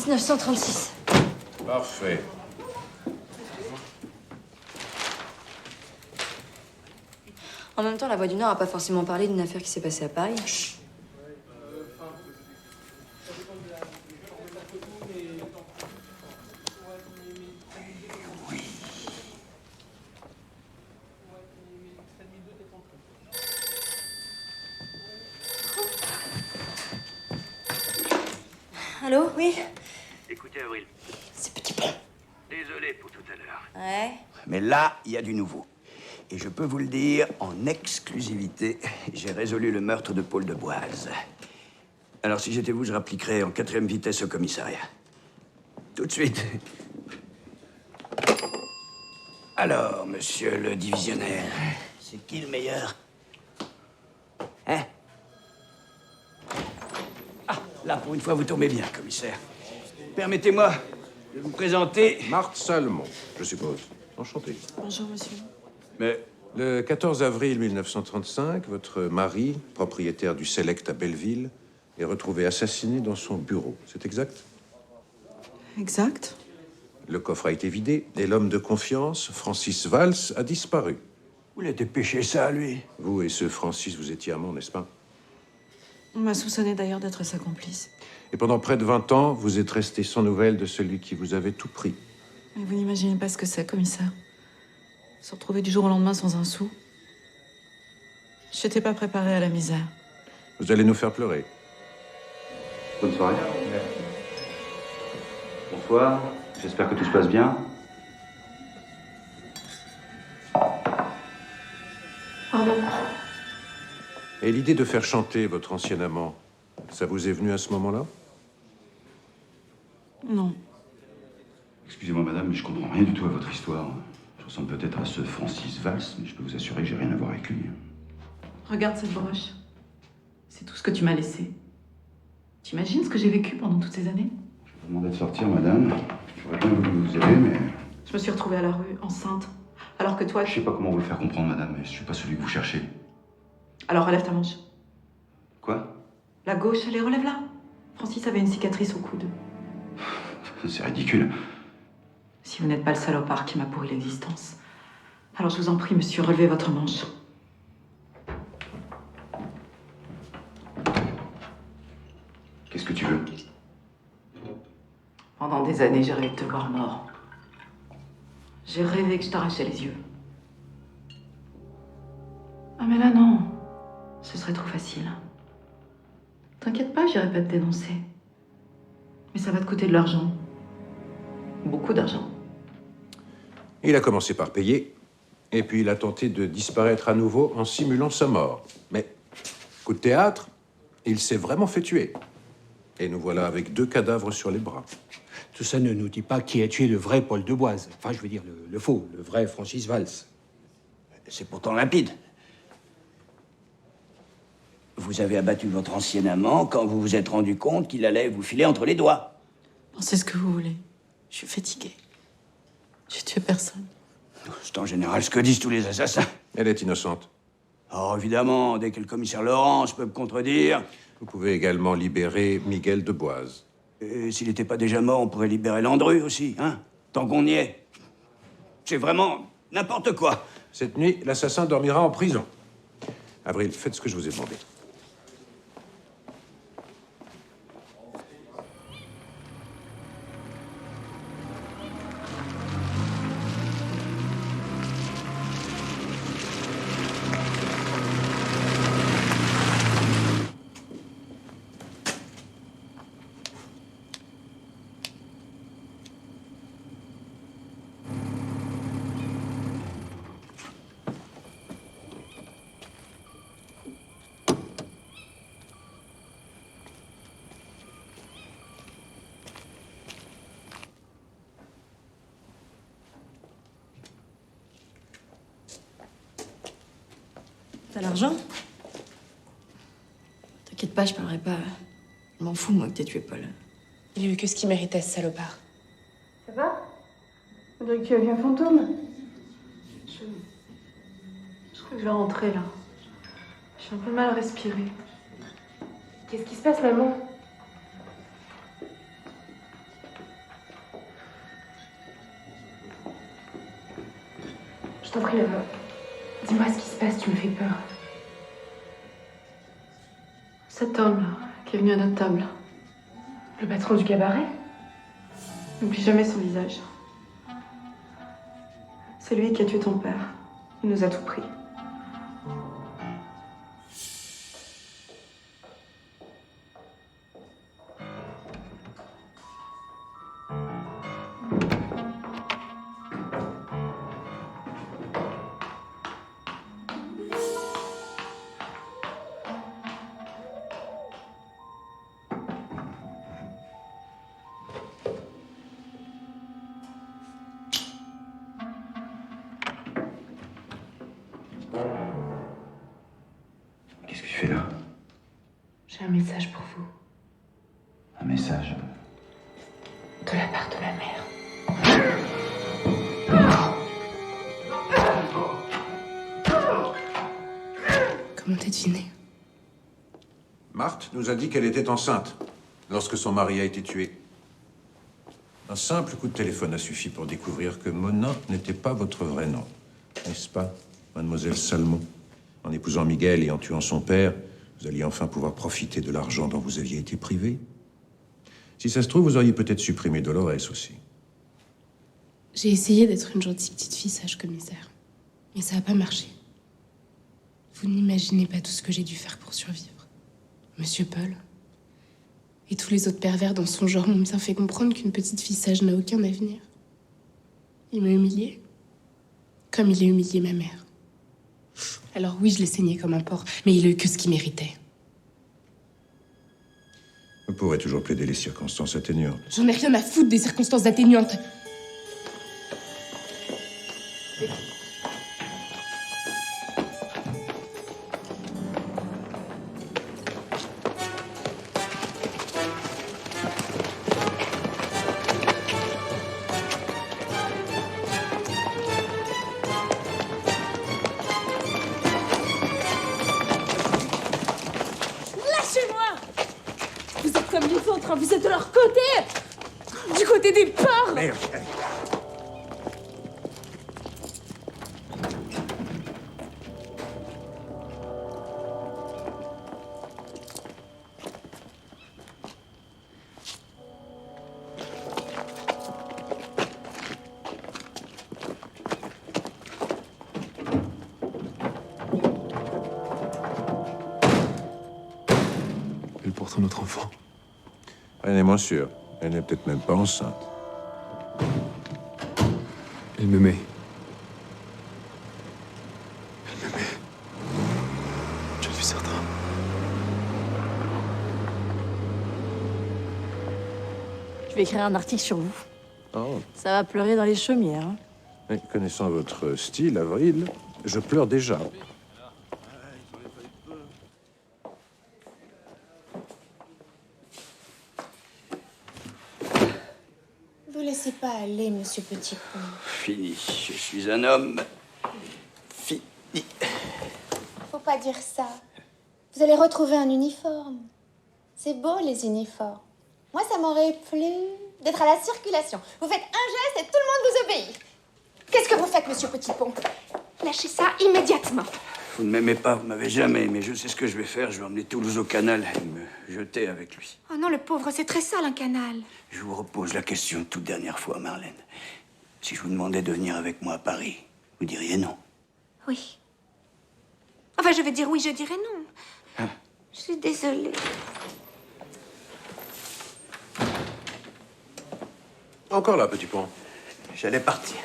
C'est 1936. Parfait. En même temps, la Voix du Nord n'a pas forcément parlé d'une affaire qui s'est passée à Paris. Chut. Allô, oui? Écoutez, Avril. C'est petit pont. Désolé pour tout à l'heure. Ouais. Mais là, il y a du nouveau. Et je peux vous le dire, en exclusivité, j'ai résolu le meurtre de Paul Deboise. Alors, si j'étais vous, je rappliquerais en 4e vitesse au commissariat. Tout de suite. Alors, monsieur le divisionnaire, c'est qui le meilleur? Hein? Ah, là, pour une fois, vous tombez bien, commissaire. Permettez-moi de vous présenter... Marthe Salmon, je suppose. Enchanté. Bonjour, monsieur. Mais le 14 avril 1935, votre mari, propriétaire du Select à Belleville, est retrouvé assassiné dans son bureau. C'est exact? Exact. Le coffre a été vidé et l'homme de confiance, Francis Valls, a disparu. Vous l'avez dépêché ça, lui? Vous et ce Francis, vous étiez amants, n'est-ce pas? On m'a soupçonné d'ailleurs d'être sa complice. Et pendant près de 20 ans, vous êtes resté sans nouvelles de celui qui vous avait tout pris. Mais vous n'imaginez pas ce que c'est, commissaire. Se retrouver du jour au lendemain sans un sou. J'étais pas préparée à la misère. Vous allez nous faire pleurer. Bonne soirée. Bonsoir. J'espère que tout se passe bien. Pardon. Et l'idée de faire chanter votre ancien amant, ça vous est venu à ce moment-là? Non. Excusez-moi, madame, mais je comprends rien du tout à votre histoire. Je ressemble peut-être à ce Francis Valls, mais je peux vous assurer que j'ai rien à voir avec lui. Regarde cette broche. C'est tout ce que tu m'as laissé. T'imagines ce que j'ai vécu pendant toutes ces années? Je vous demande de sortir, madame. J'aurais bien voulu vous aider, mais... Je me suis retrouvée à la rue, enceinte. Alors que toi... Je sais pas comment vous le faire comprendre, madame, mais je suis pas celui que vous cherchez. Alors relève ta manche. Quoi? La gauche, allez, relève-la. Francis avait une cicatrice au coude. C'est ridicule. Si vous n'êtes pas le salopard qui m'a pourri l'existence, alors je vous en prie, monsieur, relevez votre manche. Qu'est-ce que tu veux? Pendant des années, j'ai rêvé de te voir mort. J'ai rêvé que je t'arrachais les yeux. Ah mais là, non. Ce serait trop facile. T'inquiète pas, j'irai pas te dénoncer. Mais ça va te coûter de l'argent. Beaucoup d'argent. Il a commencé par payer, et puis il a tenté de disparaître à nouveau en simulant sa mort. Mais, coup de théâtre, il s'est vraiment fait tuer. Et nous voilà avec 2 cadavres sur les bras. Tout ça ne nous dit pas qui a tué le vrai Paul Deboise. Enfin, je veux dire, le faux, le vrai Francis Valls. C'est pourtant limpide. Vous avez abattu votre ancien amant quand vous vous êtes rendu compte qu'il allait vous filer entre les doigts. Pensez ce que vous voulez. Je suis fatiguée. J'ai tué personne. C'est en général ce que disent tous les assassins. Elle est innocente. Oh, évidemment, dès que le commissaire Laurence peut me contredire. Vous pouvez également libérer Miguel de Boise. Et s'il n'était pas déjà mort, on pourrait libérer Landru aussi, hein? Tant qu'on y est. C'est vraiment n'importe quoi. Cette nuit, l'assassin dormira en prison. Avril, faites ce que je vous ai demandé. T'as l'argent? T'inquiète pas, je parlerai pas. Je m'en fous, moi, que t'aies tué Paul. Il a eu que ce qu'il méritait, ce salopard. Ça va? On dirait que tu as vu un fantôme. Je crois que je vais rentrer, là. J'ai un peu mal à respirer. Qu'est-ce qui se passe, maman? Je t'en prie, Eva. Dis-moi ce qui se passe, tu me fais peur. Cet homme, là, qui est venu à notre table. Le patron du cabaret? N'oublie jamais son visage. C'est lui qui a tué ton père. Il nous a tout pris. Qu'est-ce que tu fais là? J'ai un message pour vous. Un message? De la part de ma mère. Comment t'as deviné? Marthe nous a dit qu'elle était enceinte lorsque son mari a été tué. Un simple coup de téléphone a suffi pour découvrir que Mona n'était pas votre vrai nom. N'est-ce pas, mademoiselle Salmon? En épousant Miguel et en tuant son père, vous alliez enfin pouvoir profiter de l'argent dont vous aviez été privé. Si ça se trouve, vous auriez peut-être supprimé Dolores aussi. J'ai essayé d'être une gentille petite fille sage commissaire. Mais ça n'a pas marché. Vous n'imaginez pas tout ce que j'ai dû faire pour survivre. Monsieur Paul et tous les autres pervers dans son genre m'ont bien fait comprendre qu'une petite fille sage n'a aucun avenir. Il m'a humiliée, comme il a humilié ma mère. Alors oui, je l'ai saigné comme un porc, mais il a eu que ce qu'il méritait. Vous pourrez toujours plaider les circonstances atténuantes. J'en ai rien à foutre des circonstances atténuantes. Lâchez-moi! Vous êtes comme les autres, hein, vous êtes de leur côté! Du côté des porcs! Merde. Elle porte un autre enfant. Rien n'est moins sûr. Elle n'est peut-être même pas enceinte. Elle me met. Elle me met. Je suis certain. Je vais écrire un article sur vous. Oh. Ça va pleurer dans les chaumières. Hein. Mais connaissant votre style, Avril, je pleure déjà. laissez pas aller, monsieur Petit-Pont. Fini. Je suis un homme. Fini. Faut pas dire ça. Vous allez retrouver un uniforme. C'est beau, les uniformes. Moi, ça m'aurait plu d'être à la circulation. Vous faites un geste et tout le monde vous obéit. Qu'est-ce que vous faites, monsieur Petit-Pont? Lâchez ça immédiatement. Vous ne m'aimez pas, vous m'avez jamais aimé. Je sais ce que je vais faire. Je vais emmener Toulouse au canal et me jeter avec lui. Oh non, le pauvre, c'est très sale, un canal. Je vous repose la question une toute dernière fois, Marlène. Si je vous demandais de venir avec moi à Paris, vous diriez non. Oui. Enfin, je vais dire oui, je dirais non. Je suis désolée. Encore là, Petit Pont. J'allais partir.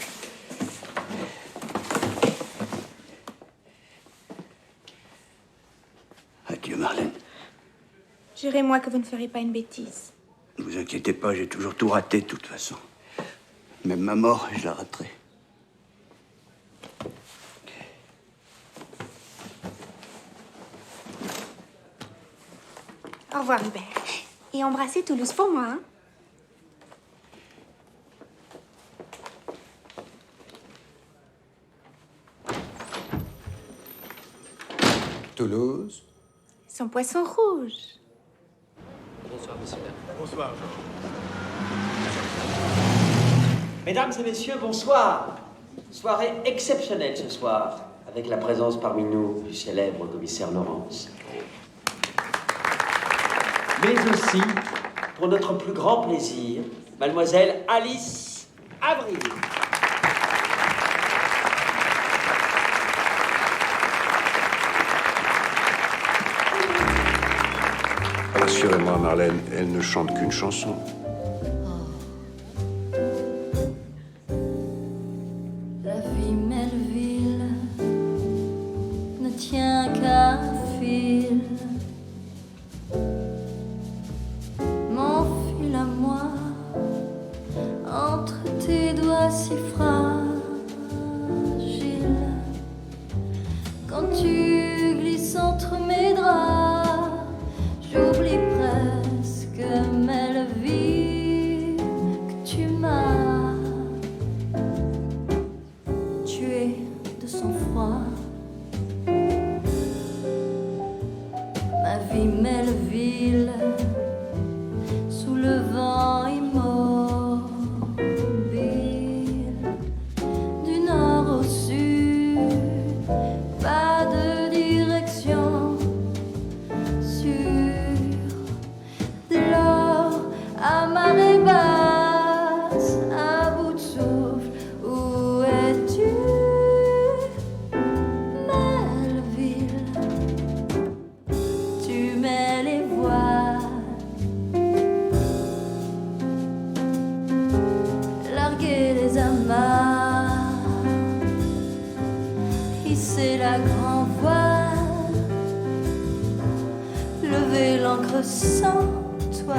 Adieu, Marlène. Jurez-moi que vous ne ferez pas une bêtise. Ne vous inquiétez pas, j'ai toujours tout raté de toute façon. Même ma mort, je la raterai. Au revoir, Hubert. Et embrassez Toulouse pour moi, hein. Toulouse. Son poisson rouge. Bonsoir, monsieur. Bonsoir. Mesdames et messieurs, bonsoir. Soirée exceptionnelle ce soir, avec la présence parmi nous du célèbre commissaire Laurence. Mais aussi, pour notre plus grand plaisir, mademoiselle Alice Avril. Rassurez-moi, Marlène, elle ne chante qu'une chanson. La vie Melville ne tient qu'à un fil. Mon fil à moi, entre tes doigts si fragiles. Quand tu glisses entre mes draps, j'oublie presque Melville que tu m'as tué de sang-froid. Ma vie Melville, sous le vent immobile, du nord au sud, pas de direction sûre. Dès lors, à marée basse, à bout de souffle, où es-tu, Melville? Tu mets les voiles, larguer les amarres, hisser la grand voile, lever l'ancre sans toi.